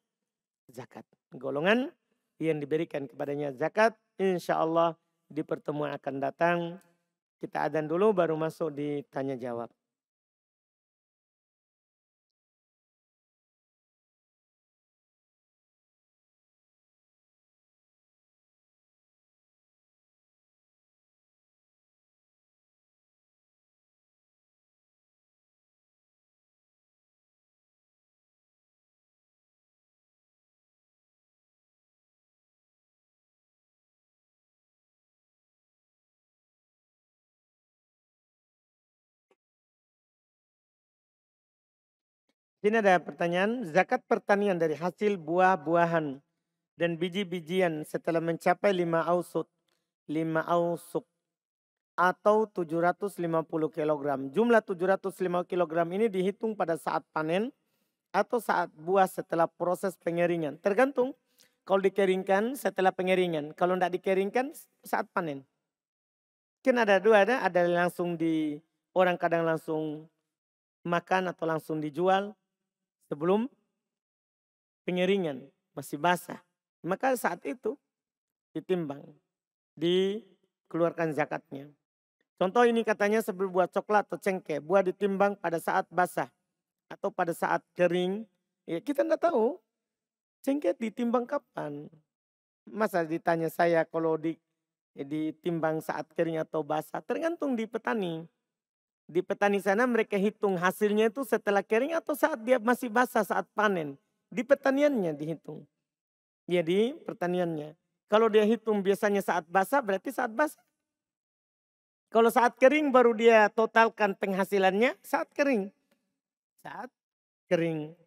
zakat. Golongan yang diberikan kepadanya zakat. Insya Allah di pertemuan akan datang. Kita adzan dulu baru masuk di tanya jawab. Sini ada pertanyaan, zakat pertanian dari hasil buah-buahan dan biji-bijian setelah mencapai 5 ausuk atau 750 kilogram. Jumlah 750 kilogram ini dihitung pada saat panen atau saat buah setelah proses pengeringan. Tergantung, kalau dikeringkan setelah pengeringan, kalau tidak dikeringkan saat panen. Mungkin ada dua, ada langsung orang kadang langsung makan atau langsung dijual. Sebelum pengeringan masih basah. Maka saat itu ditimbang. Dikeluarkan zakatnya. Contoh ini katanya sebelum buah coklat atau cengkeh. Buah ditimbang pada saat basah. Atau pada saat kering. Ya kita tidak tahu. Cengkeh ditimbang kapan. Masa ditanya saya kalau ditimbang saat kering atau basah. Tergantung di petani. Di petani sana mereka hitung hasilnya itu setelah kering atau saat dia masih basah saat panen. Di pertaniannya dihitung. Ya di pertaniannya. Kalau dia hitung biasanya saat basah berarti saat basah. Kalau saat kering baru dia totalkan penghasilannya saat kering. Saat kering.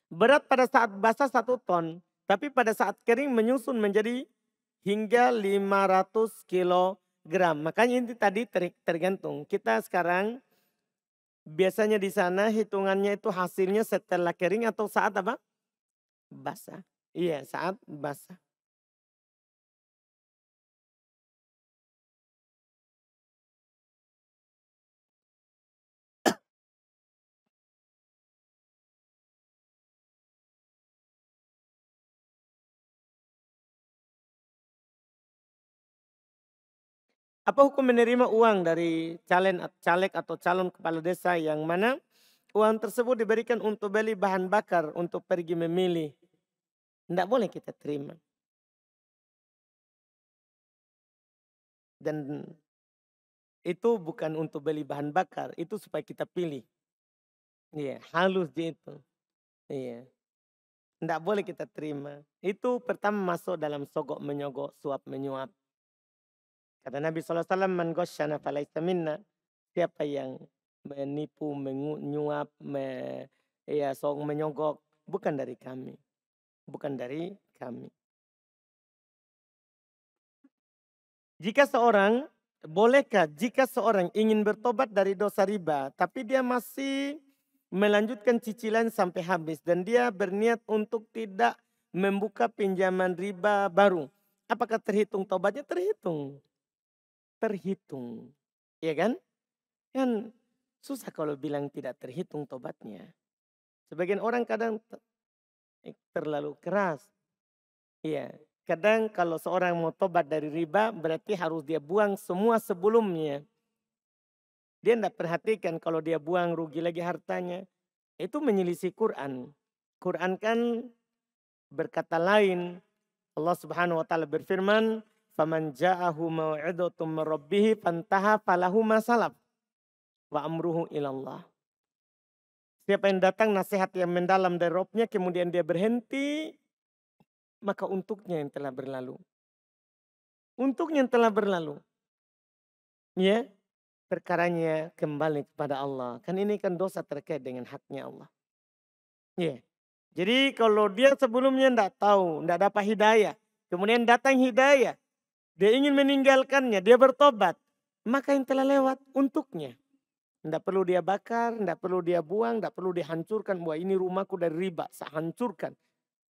Berat pada saat basah 1 ton. Tapi pada saat kering menyusun menjadi hingga 500 kilogram. Makanya ini tadi tergantung. Kita sekarang biasanya di sana hitungannya itu hasilnya setelah kering atau saat apa? Basah. Iya, saat basah. Apa hukum menerima uang dari caleg atau calon kepala desa yang mana uang tersebut diberikan untuk beli bahan bakar untuk pergi memilih? Tidak boleh kita terima. Dan itu bukan untuk beli bahan bakar, itu supaya kita pilih. Iya, halus dia itu. Iya. Tidak boleh kita terima. Itu pertama masuk dalam sogok menyogok, suap menyuap. Kata Nabi SAW, man ghasyana falaysa minna. Siapa yang menipu, menyuap, menyogok, bukan dari kami. Bukan dari kami. Bolehkah jika seorang ingin bertobat dari dosa riba, tapi dia masih melanjutkan cicilan sampai habis dan dia berniat untuk tidak membuka pinjaman riba baru. Apakah terhitung tobatnya? Terhitung. Terhitung. Iya kan? Kan susah kalau bilang tidak terhitung tobatnya. Sebagian orang kadang terlalu keras. Iya. Kadang kalau seorang mau tobat dari riba berarti harus dia buang semua sebelumnya. Dia tidak perhatikan kalau dia buang rugi lagi hartanya. Itu menyelisih Quran. Quran kan berkata lain. Allah Subhanahu wa taala berfirman, "Faman ja'ahu mau'izatum min rabbih fantaha falahu ma salaf wa amruhu ilallah." Siapa yang datang nasihat yang mendalam dari Rabb-nya kemudian dia berhenti, maka untuknya yang telah berlalu. Untuknya yang telah berlalu. Ya, perkaranya kembali kepada Allah. Kan ini kan dosa terkait dengan haknya Allah. Ya. Jadi kalau dia sebelumnya tidak tahu, tidak dapat hidayah. Kemudian datang hidayah. Dia ingin meninggalkannya, dia bertobat. Maka yang telah lewat untuknya. Tidak perlu dia bakar, tidak perlu dia buang, tidak perlu dihancurkan. Wah ini rumahku dari riba, saya hancurkan.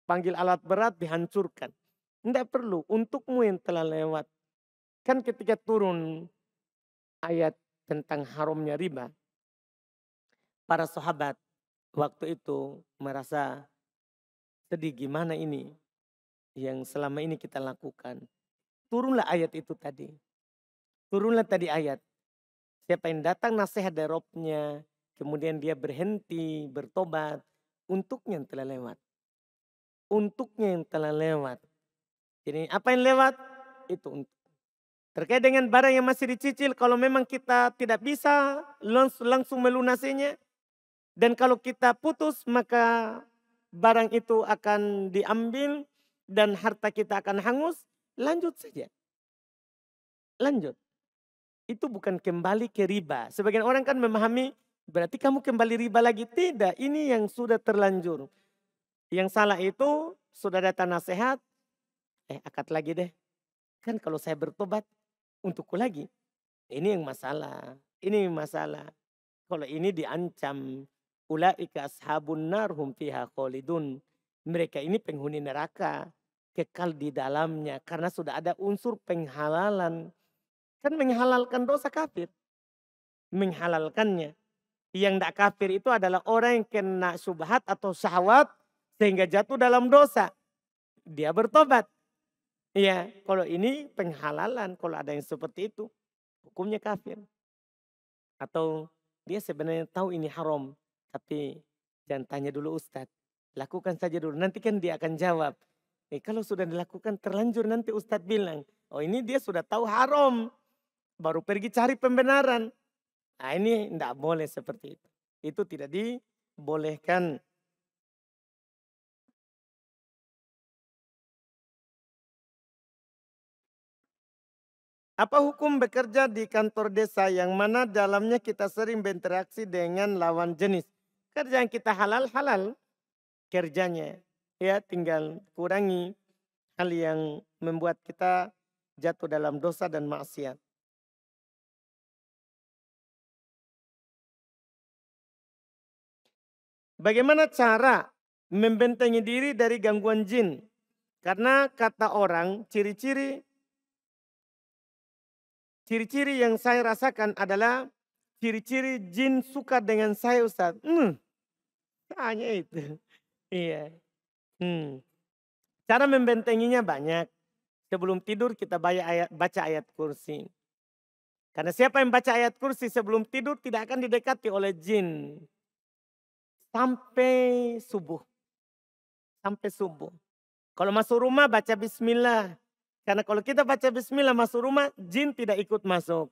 Panggil alat berat dihancurkan. Tidak perlu, untukmu yang telah lewat. Kan ketika turun ayat tentang haramnya riba. Para sahabat waktu itu merasa sedih, gimana ini yang selama ini kita lakukan. Turunlah ayat itu tadi. Turunlah tadi ayat. Siapa yang datang nasihat dari Rabb-nya, kemudian dia berhenti, bertobat, untuknya yang telah lewat. Untuknya yang telah lewat. Jadi apa yang lewat? Itu untuk. Terkait dengan barang yang masih dicicil, kalau memang kita tidak bisa langsung melunasinya. Dan kalau kita putus, maka barang itu akan diambil dan harta kita akan hangus. Lanjut saja. Lanjut. Itu bukan kembali ke riba. Sebagian orang kan memahami, berarti kamu kembali riba lagi. Tidak, ini yang sudah terlanjur. Yang salah itu sudah datang nasihat, akad lagi deh. Kan kalau saya bertobat, untukku lagi. Ini yang masalah. Ini yang masalah. Kalau ini diancam, ulaika ashabun nar hum fiha khalidun. Mereka ini penghuni neraka, kekal di dalamnya karena sudah ada unsur penghalalan. Kan menghalalkan dosa kafir. Menghalalkannya. Yang tidak kafir itu adalah orang yang kena syubhat atau syahwat sehingga jatuh dalam dosa. Dia bertobat. Iya, kalau ini penghalalan, kalau ada yang seperti itu, hukumnya kafir. Atau dia sebenarnya tahu ini haram, tapi jangan tanya dulu Ustadz. Lakukan saja dulu, nanti kan dia akan jawab. Kalau sudah dilakukan terlanjur nanti Ustadz bilang, oh ini dia sudah tahu haram, baru pergi cari pembenaran. Nah ini tidak boleh seperti itu. Itu tidak dibolehkan. Apa hukum bekerja di kantor desa yang mana dalamnya kita sering berinteraksi dengan lawan jenis? Kerjaan kita halal-halal kerjanya. Ya tinggal kurangi hal yang membuat kita jatuh dalam dosa dan maksiat. Bagaimana cara membentengi diri dari gangguan jin? Karena kata orang ciri-ciri yang saya rasakan adalah ciri-ciri jin suka dengan saya Ustaz. Hanya itu. Iya. Cara membentenginya banyak. Sebelum tidur kita baca ayat kursi. Karena siapa yang baca ayat kursi sebelum tidur tidak akan didekati oleh jin. Sampai subuh. Sampai subuh. Kalau masuk rumah baca bismillah. Karena kalau kita baca bismillah masuk rumah, jin tidak ikut masuk.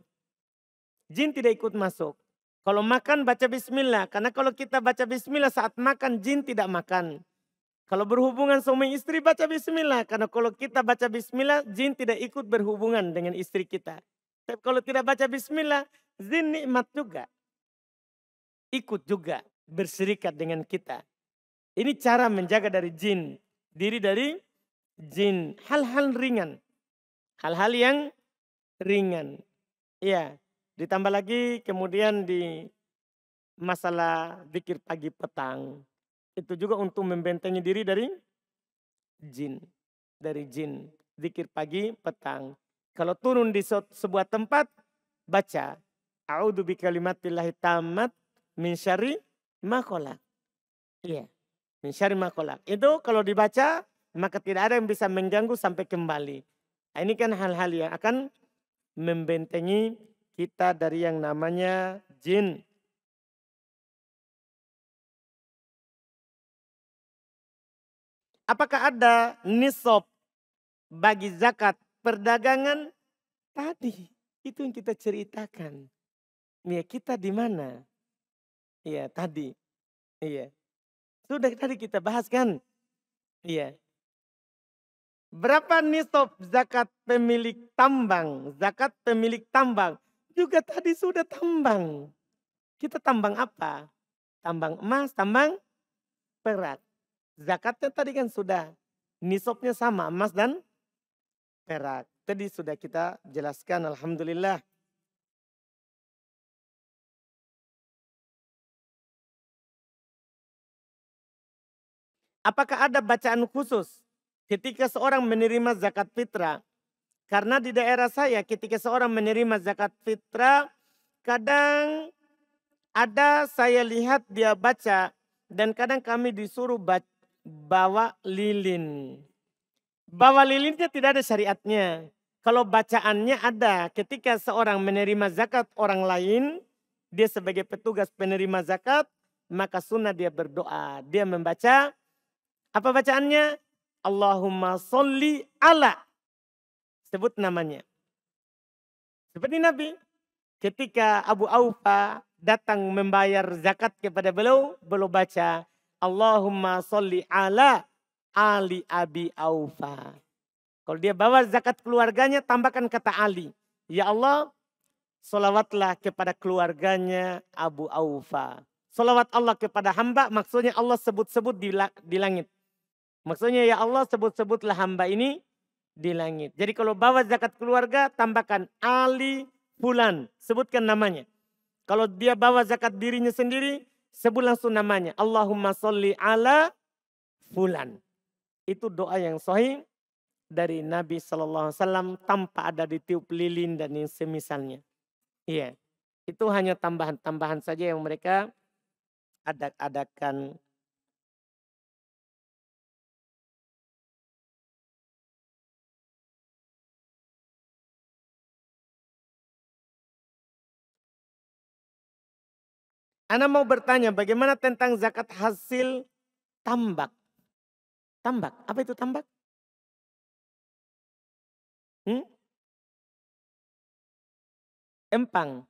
Jin tidak ikut masuk. Kalau makan baca bismillah. Karena kalau kita baca bismillah saat makan, jin tidak makan. Kalau berhubungan suami istri baca bismillah. Karena kalau kita baca bismillah, jin tidak ikut berhubungan dengan istri kita. Tapi kalau tidak baca bismillah, jin nikmat juga. Ikut juga berserikat dengan kita. Ini cara menjaga dari jin. Diri dari jin. Hal-hal ringan. Hal-hal yang ringan. Iya. Ditambah lagi kemudian di masalah zikir pagi petang. Itu juga untuk membentengi diri dari jin. Dari jin. Zikir pagi petang. Kalau turun di sebuah tempat, baca. A'udzu bikalimatillahi tammat min syarri ma khalaq. Iya. Min syarri ma khalaq. Itu kalau dibaca, maka tidak ada yang bisa mengganggu sampai kembali. Nah, ini kan hal-hal yang akan membentengi kita dari yang namanya jin. Apakah ada nisab bagi zakat perdagangan tadi. Itu yang kita ceritakan. Ya, kita di mana? Iya, tadi. Iya. Sudah tadi kita bahas kan? Iya. Berapa nisab zakat pemilik tambang? Zakat pemilik tambang. Juga tadi sudah tambang. Kita tambang apa? Tambang emas, tambang perak. Zakatnya tadi kan sudah. Nisabnya sama emas dan perak. Tadi sudah kita jelaskan, alhamdulillah. Apakah ada bacaan khusus ketika seorang menerima zakat fitrah? Karena di daerah saya ketika seorang menerima zakat fitrah, kadang ada saya lihat dia baca dan kadang kami disuruh bawa lilin. Bawa lilinnya tidak ada syariatnya. Kalau bacaannya ada ketika seorang menerima zakat orang lain, dia sebagai petugas penerima zakat, maka sunnah dia berdoa. Dia membaca, apa bacaannya? Allahumma sholli ala. Sebut namanya. Seperti Nabi. Ketika Abu Aufa datang membayar zakat kepada beliau baca Allahumma sholli ala Ali Abi Aufa. Kalau dia bawa zakat keluarganya tambahkan kata Ali. Ya Allah, solawatlah kepada keluarganya Abu Aufa. Solawat Allah kepada hamba maksudnya Allah sebut-sebut di langit. Maksudnya ya Allah sebut-sebutlah hamba ini di langit. Jadi kalau bawa zakat keluarga tambahkan Ali Fulan. Sebutkan namanya. Kalau dia bawa zakat dirinya sendiri sebut langsung namanya. Allahumma sholli ala Fulan. Itu doa yang sahih dari Nabi SAW tanpa ada ditiup lilin dan yang semisalnya. Iya. Itu hanya tambahan-tambahan saja yang mereka adakan. Ana mau bertanya bagaimana tentang zakat hasil tambak? Tambak, apa itu tambak? Hmm? Empang.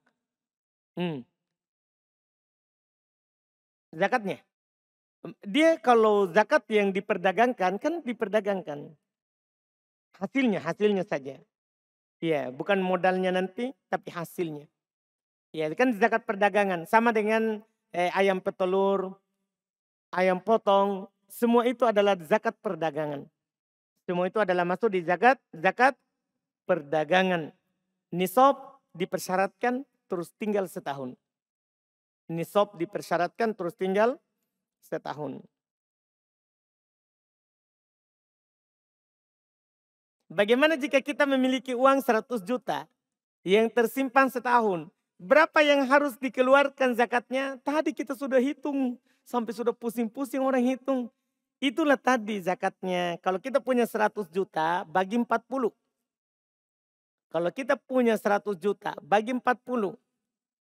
Zakatnya. Dia kalau zakat yang diperdagangkan kan diperdagangkan. Hasilnya saja. Iya, bukan modalnya nanti tapi hasilnya. Iya, kan zakat perdagangan sama dengan ayam petelur, ayam potong, semua itu adalah zakat perdagangan. Semua itu adalah masuk di zakat perdagangan. Nisab dipersyaratkan terus tinggal setahun. Nisab dipersyaratkan terus tinggal setahun. Bagaimana jika kita memiliki uang 100 juta yang tersimpan setahun? Berapa yang harus dikeluarkan zakatnya? Tadi kita sudah hitung. Sampai sudah pusing-pusing orang hitung. Itulah tadi zakatnya. Kalau kita punya 100 juta bagi 40. Kalau kita punya 100 juta bagi 40.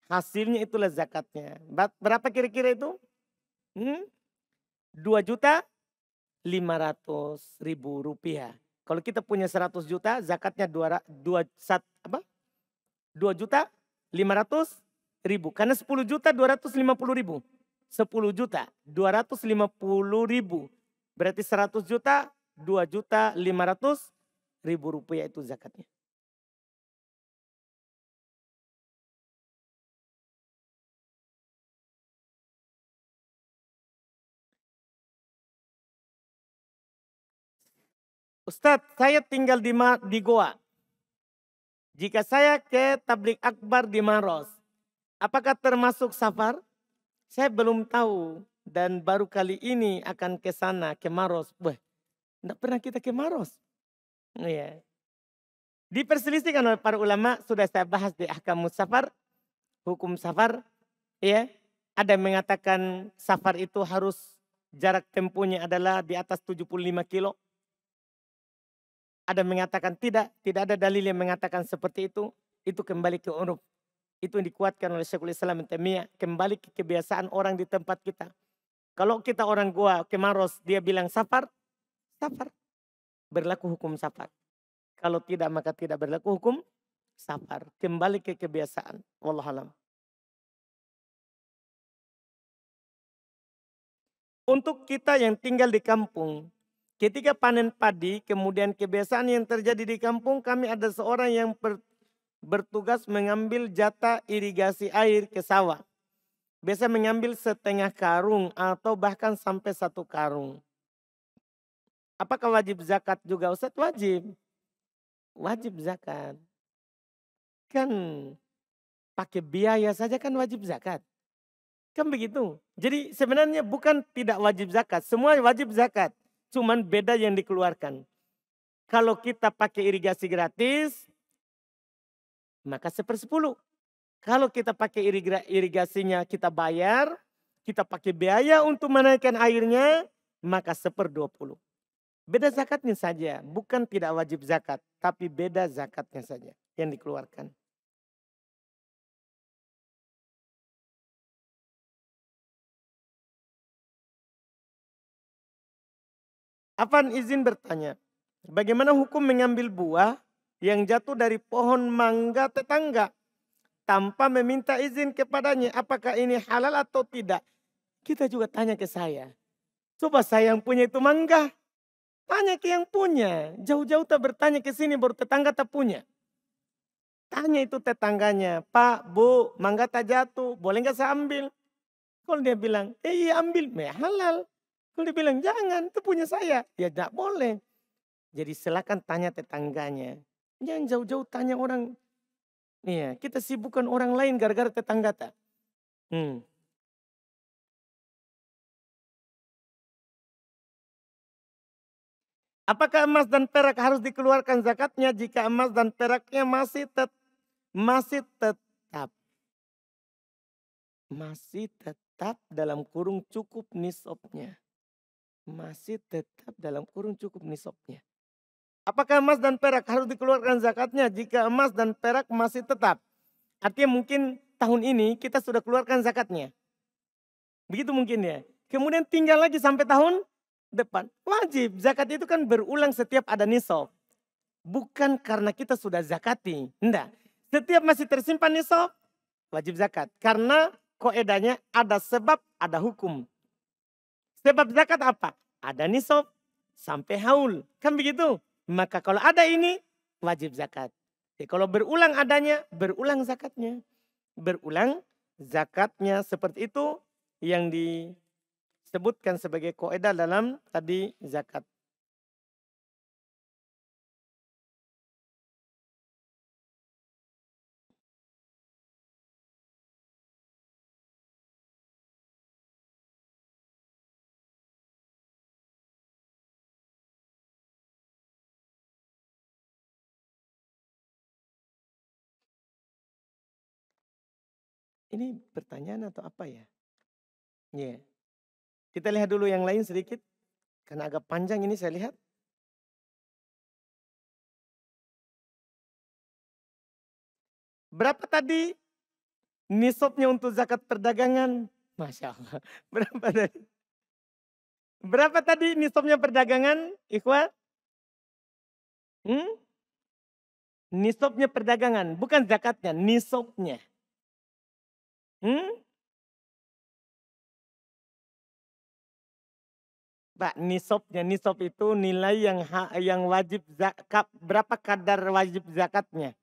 Hasilnya itulah zakatnya. Berapa kira-kira itu? 2.500.000 rupiah. Kalau kita punya 100 juta, zakatnya 2.500.000. Karena 10 juta 250.000. 10 juta 250.000. Berarti 100 juta 2.500.000 rupiah itu zakatnya. Ustadz, saya tinggal di Goa. Jika saya ke tablik akbar di Maros, apakah termasuk safar? Saya belum tahu dan baru kali ini akan ke sana, ke Maros. Tidak pernah kita ke Maros. Iya. Diperselisihkan oleh para ulama, sudah saya bahas di ahkamus safar, hukum safar. Ya, ada yang mengatakan safar itu harus jarak tempuhnya adalah di atas 75 kilo. Ada mengatakan tidak ada dalil yang mengatakan seperti itu kembali ke uruf. Itu yang dikuatkan oleh Syekhul Islam Ibnu Taimiyah, kembali ke kebiasaan orang di tempat kita. Kalau kita orang Goa ke Maros, dia bilang safar, berlaku hukum safar. Kalau tidak maka tidak berlaku hukum safar. Kembali ke kebiasaan. Wallahualam. Untuk kita yang tinggal di kampung, ketika panen padi, kemudian kebiasaan yang terjadi di kampung, kami ada seorang yang bertugas mengambil jatah irigasi air ke sawah. Biasa mengambil setengah karung atau bahkan sampai 1 karung. Apakah wajib zakat juga Ustaz? Wajib. Wajib zakat. Kan pakai biaya saja kan wajib zakat. Kan begitu. Jadi sebenarnya bukan tidak wajib zakat. Semua wajib zakat. Cuman beda yang dikeluarkan. Kalau kita pakai irigasi gratis, maka 1/10. Kalau kita pakai irigasinya kita bayar, kita pakai biaya untuk menaikkan airnya, maka 1/20. Beda zakatnya saja, bukan tidak wajib zakat, tapi beda zakatnya saja yang dikeluarkan. Afan izin bertanya, bagaimana hukum mengambil buah yang jatuh dari pohon mangga tetangga tanpa meminta izin kepadanya? Apakah ini halal atau tidak? Kita juga tanya ke saya. Coba saya yang punya itu mangga. Tanya ke yang punya. Jauh-jauh tak bertanya ke sini baru tetangga tak punya. Tanya itu tetangganya. Pak, Bu, mangga tak jatuh. Boleh nggak saya ambil? Kalau dia bilang, iya ambil. Ya halal. Kalau dia bilang, jangan itu punya saya. Ya tidak boleh. Jadi silakan tanya tetangganya. Jangan jauh-jauh tanya orang. Iya, kita sibukkan orang lain gara-gara tetangga tak. Apakah emas dan perak harus dikeluarkan zakatnya jika emas dan peraknya masih tetap dalam kurung cukup nisabnya. Masih tetap dalam kurung cukup nisabnya. Apakah emas dan perak harus dikeluarkan zakatnya jika emas dan perak masih tetap? Artinya mungkin tahun ini kita sudah keluarkan zakatnya. Begitu mungkin ya. Kemudian tinggal lagi sampai tahun depan. Wajib. Zakat itu kan berulang setiap ada nisab. Bukan karena kita sudah zakati. Enggak. Setiap masih tersimpan nisab, wajib zakat. Karena koedanya ada sebab, ada hukum. Sebab zakat apa? Ada nisab sampai haul. Kan begitu? Maka kalau ada ini, wajib zakat. Jadi kalau berulang adanya, berulang zakatnya. Berulang zakatnya seperti itu yang disebutkan sebagai koedah dalam tadi zakat. Ini pertanyaan atau apa ya? Iya. Kita lihat dulu yang lain sedikit. Karena agak panjang ini saya lihat. Berapa tadi nisabnya untuk zakat perdagangan? Masya Allah. Berapa tadi nisabnya perdagangan, ikhwan? Nisabnya perdagangan, bukan zakatnya, nisabnya. Pak, nisab itu nilai yang wajib zakat, berapa kadar wajib zakatnya?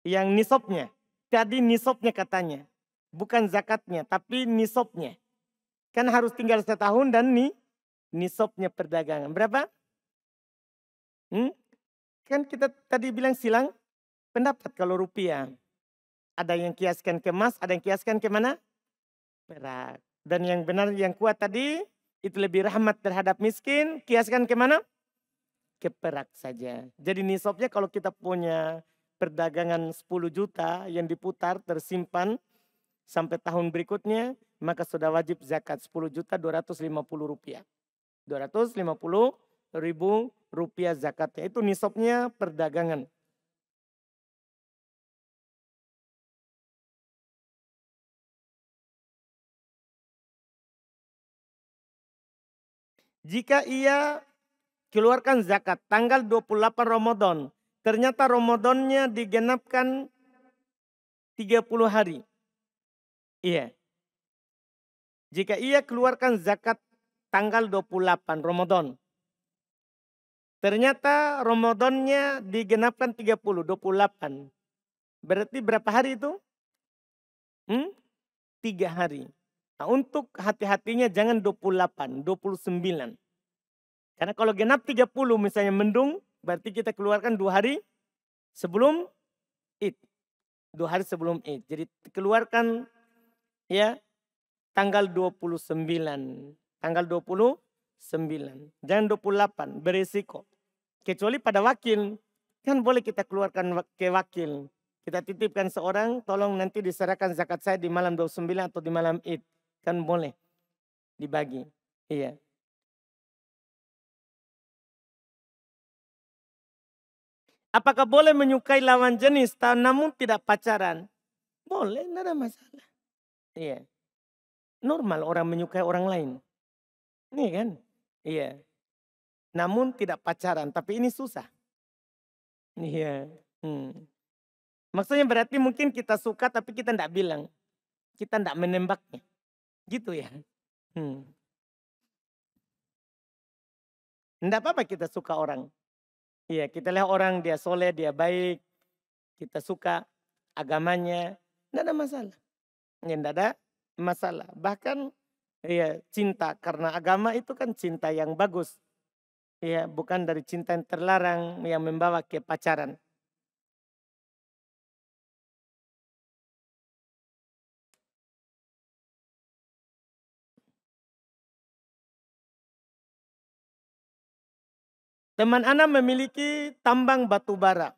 Yang nisabnya. Tadi nisabnya katanya. Bukan zakatnya, tapi nisabnya. Kan harus tinggal setahun dan nisabnya perdagangan. Berapa? Kan kita tadi bilang silang pendapat kalau rupiah. Ada yang kiaskan ke emas, ada yang kiaskan ke mana? Perak. Dan yang benar, yang kuat tadi, itu lebih rahmat terhadap miskin, kiaskan ke mana? Ke perak saja. Jadi nisabnya kalau kita punya perdagangan 10 juta yang diputar, tersimpan sampai tahun berikutnya, maka sudah wajib zakat 10 juta 250 rupiah. 250 ribu rupiah zakatnya. Itu nisabnya perdagangan. Jika ia keluarkan zakat tanggal 28 Ramadan. Ternyata Ramadannya digenapkan 30 hari. Iya. Jika ia keluarkan zakat tanggal 28 Ramadan. Ternyata Ramadannya digenapkan 30, 28. Berarti berapa hari itu? 3 hari. Nah, untuk hati-hatinya jangan 28, 29. Karena kalau genap 30 misalnya mendung, berarti kita keluarkan 2 hari sebelum Id. 2 hari sebelum Id. Jadi keluarkan ya tanggal 29. Tanggal 29. Jangan 28, berisiko. Kecuali pada wakil. Kan boleh kita keluarkan ke wakil. Kita titipkan seorang, tolong nanti diserahkan zakat saya di malam 29 atau di malam Id. Kan boleh dibagi. Iya. Apakah boleh menyukai lawan jenis namun tidak pacaran? Boleh, tidak ada masalah. Iya. Normal orang menyukai orang lain. Ini kan? Iya. Namun tidak pacaran, tapi ini susah. Iya. Maksudnya berarti mungkin kita suka tapi kita tidak bilang. Kita tidak menembaknya. Gitu ya. Tidak apa-apa kita suka orang. Iya, kita lihat orang dia soleh, dia baik. Kita suka agamanya. Tidak ada masalah. Ya, tidak ada masalah. Bahkan ya, cinta karena agama itu kan cinta yang bagus. Ya, bukan dari cinta yang terlarang yang membawa ke pacaran. Teman Anda memiliki tambang batu bara.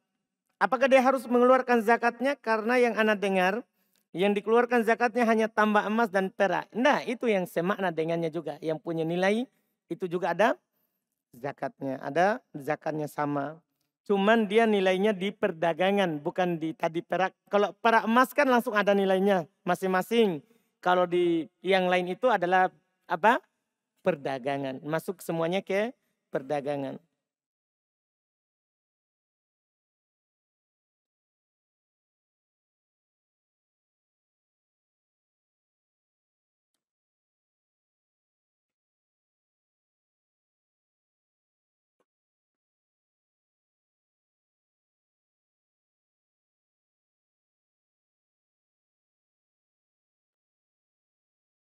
Apakah dia harus mengeluarkan zakatnya? Karena yang Anda dengar, yang dikeluarkan zakatnya hanya tambah emas dan perak. Nah, itu yang semakna dengannya juga. Yang punya nilai, itu juga ada zakatnya. Ada zakatnya sama. Cuman dia nilainya di perdagangan, bukan di tadi perak. Kalau perak emas kan langsung ada nilainya masing-masing. Kalau di yang lain itu adalah apa? Perdagangan. Masuk semuanya ke perdagangan.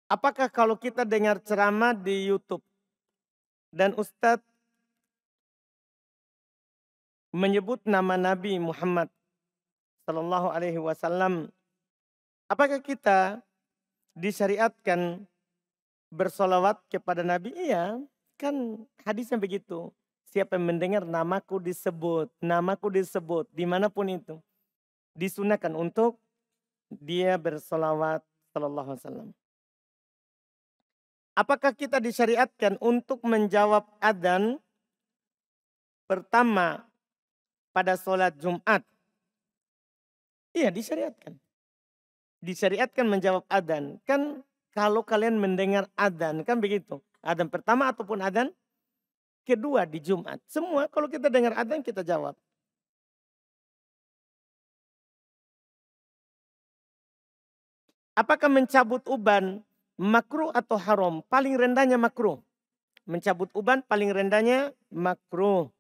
Apakah kalau kita dengar ceramah di YouTube dan Ustadz menyebut nama Nabi Muhammad Sallallahu Alaihi Wasallam, apakah kita disyariatkan bersolawat kepada Nabi? Iya, kan hadisnya begitu. Siapa yang mendengar namaku disebut dimanapun itu, disunahkan untuk dia bersolawat Sallallahu Alaihi Wasallam. Apakah kita disyariatkan untuk menjawab adzan pertama pada sholat Jumat? Iya, disyariatkan. Disyariatkan menjawab adzan. Kan kalau kalian mendengar adzan, kan begitu. Adzan pertama ataupun adzan kedua di Jumat. Semua kalau kita dengar adzan kita jawab. Apakah mencabut uban makruh atau haram? Paling rendahnya makruh. Mencabut uban paling rendahnya makruh.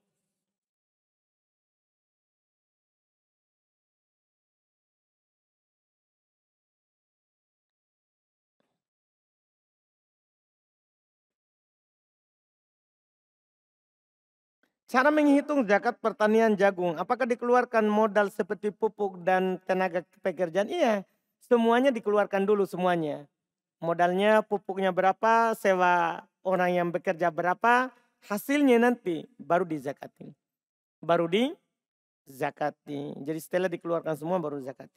Cara menghitung zakat pertanian jagung, apakah dikeluarkan modal seperti pupuk dan tenaga pekerjaan? Iya, semuanya dikeluarkan dulu semuanya. Modalnya, pupuknya berapa, sewa orang yang bekerja berapa, hasilnya nanti baru dizakati. Baru dizakati. Jadi setelah dikeluarkan semua baru zakati.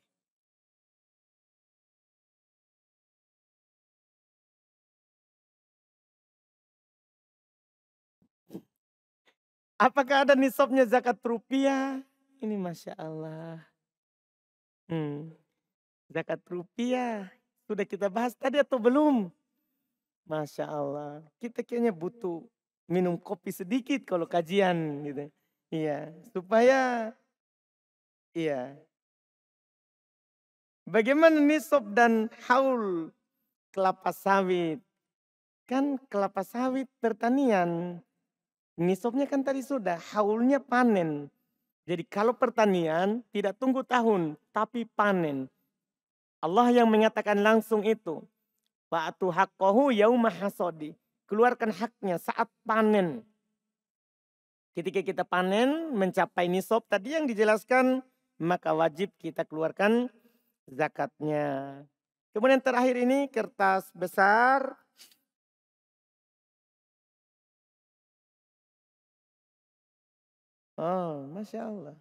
Apakah ada nisabnya zakat rupiah? Ini Masya Allah. Zakat rupiah. Sudah kita bahas tadi atau belum? Masya Allah. Kita kayaknya butuh minum kopi sedikit kalau kajian gitu. Iya, supaya iya. Bagaimana nisab dan haul kelapa sawit? Kan kelapa sawit pertanian. Nisabnya kan tadi sudah, haulnya panen. Jadi kalau pertanian tidak tunggu tahun, tapi panen. Allah yang mengatakan langsung itu. Fa'atu haqqahu yauma hasodi. Keluarkan haknya saat panen. Ketika kita panen mencapai nisab tadi yang dijelaskan, maka wajib kita keluarkan zakatnya. Kemudian terakhir ini kertas besar. Oh, Masya Allah.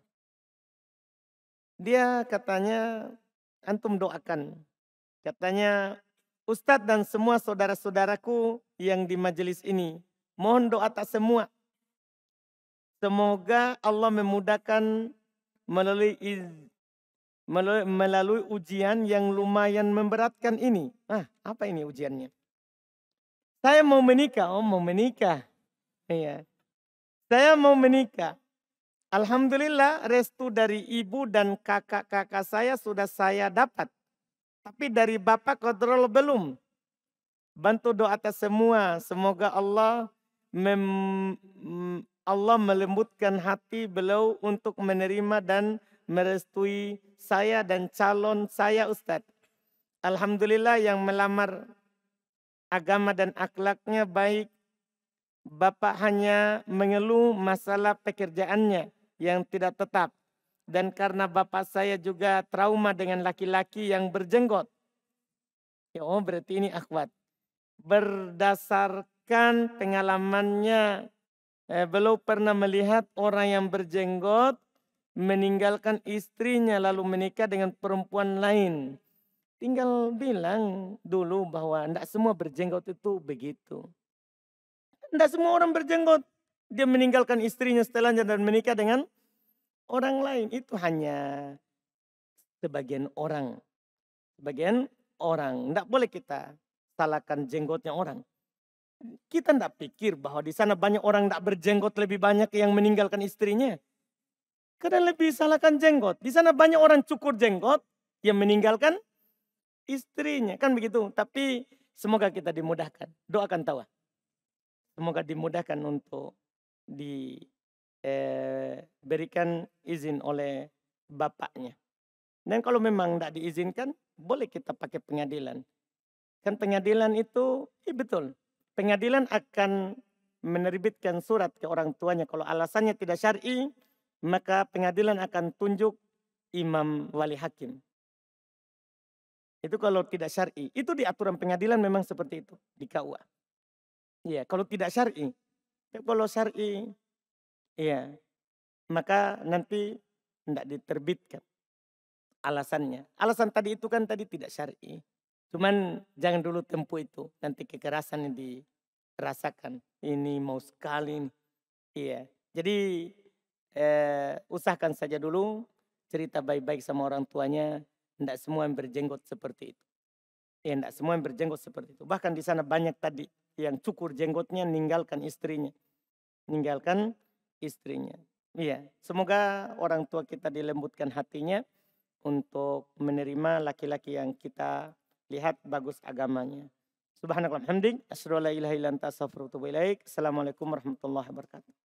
Dia katanya, antum doakan. Katanya, Ustadz dan semua saudara-saudaraku yang di majelis ini, mohon doa tak semua. Semoga Allah memudahkan melalui ujian yang lumayan memberatkan ini. Apa ini ujiannya? Saya mau menikah. Oh, mau menikah. Iya. Saya mau menikah. Alhamdulillah restu dari ibu dan kakak-kakak saya sudah saya dapat. Tapi dari bapak kontrol belum. Bantu doa atas semua. Semoga Allah melembutkan hati beliau untuk menerima dan merestui saya dan calon saya Ustadz. Alhamdulillah yang melamar agama dan akhlaknya baik. Bapak hanya mengeluh masalah pekerjaannya yang tidak tetap. Dan karena bapak saya juga trauma dengan laki-laki yang berjenggot. Ya, oh berarti ini akhwat. Berdasarkan pengalamannya, beliau pernah melihat orang yang berjenggot meninggalkan istrinya lalu menikah dengan perempuan lain. Tinggal bilang dulu bahwa tidak semua berjenggot itu begitu. Tidak semua orang berjenggot. Dia meninggalkan istrinya setelahnya dan menikah dengan orang lain. Itu hanya sebagian orang. Sebagian orang. Tidak boleh kita salahkan jenggotnya orang. Kita tidak pikir bahwa di sana banyak orang tidak berjenggot lebih banyak yang meninggalkan istrinya. Karena lebih salahkan jenggot. Di sana banyak orang cukur jenggot yang meninggalkan istrinya. Kan begitu. Tapi semoga kita dimudahkan. Doakan tawa. Semoga dimudahkan untuk diberikan izin oleh bapaknya. Dan kalau memang tidak diizinkan, boleh kita pakai pengadilan. Kan pengadilan itu, betul. Pengadilan akan menerbitkan surat ke orang tuanya. Kalau alasannya tidak syar'i, maka pengadilan akan tunjuk imam wali hakim. Itu kalau tidak syar'i. Itu di aturan pengadilan memang seperti itu, di KUA. Iya, kalau tidak syar'i. Kalau syar'i, iya, maka nanti tidak diterbitkan alasannya. Alasan tadi itu kan tadi tidak syar'i. Cuman jangan dulu tempuh itu. Nanti kekerasan yang dirasakan. Ini mau sekali. Iya. Jadi usahakan saja dulu. Cerita baik-baik sama orang tuanya. Tidak semua yang berjenggot seperti itu. Ya, tidak semua yang berjenggot seperti itu. Bahkan di sana banyak tadi yang cukur jenggotnya meninggalkan istrinya. Meninggalkan istrinya. Iya, semoga orang tua kita dilembutkan hatinya untuk menerima laki-laki yang kita lihat bagus agamanya. Subhanallah hamdik, asyhadu an la ilaha illa anta astaghfiruka wa atubu ilaik. Assalamualaikum warahmatullahi wabarakatuh.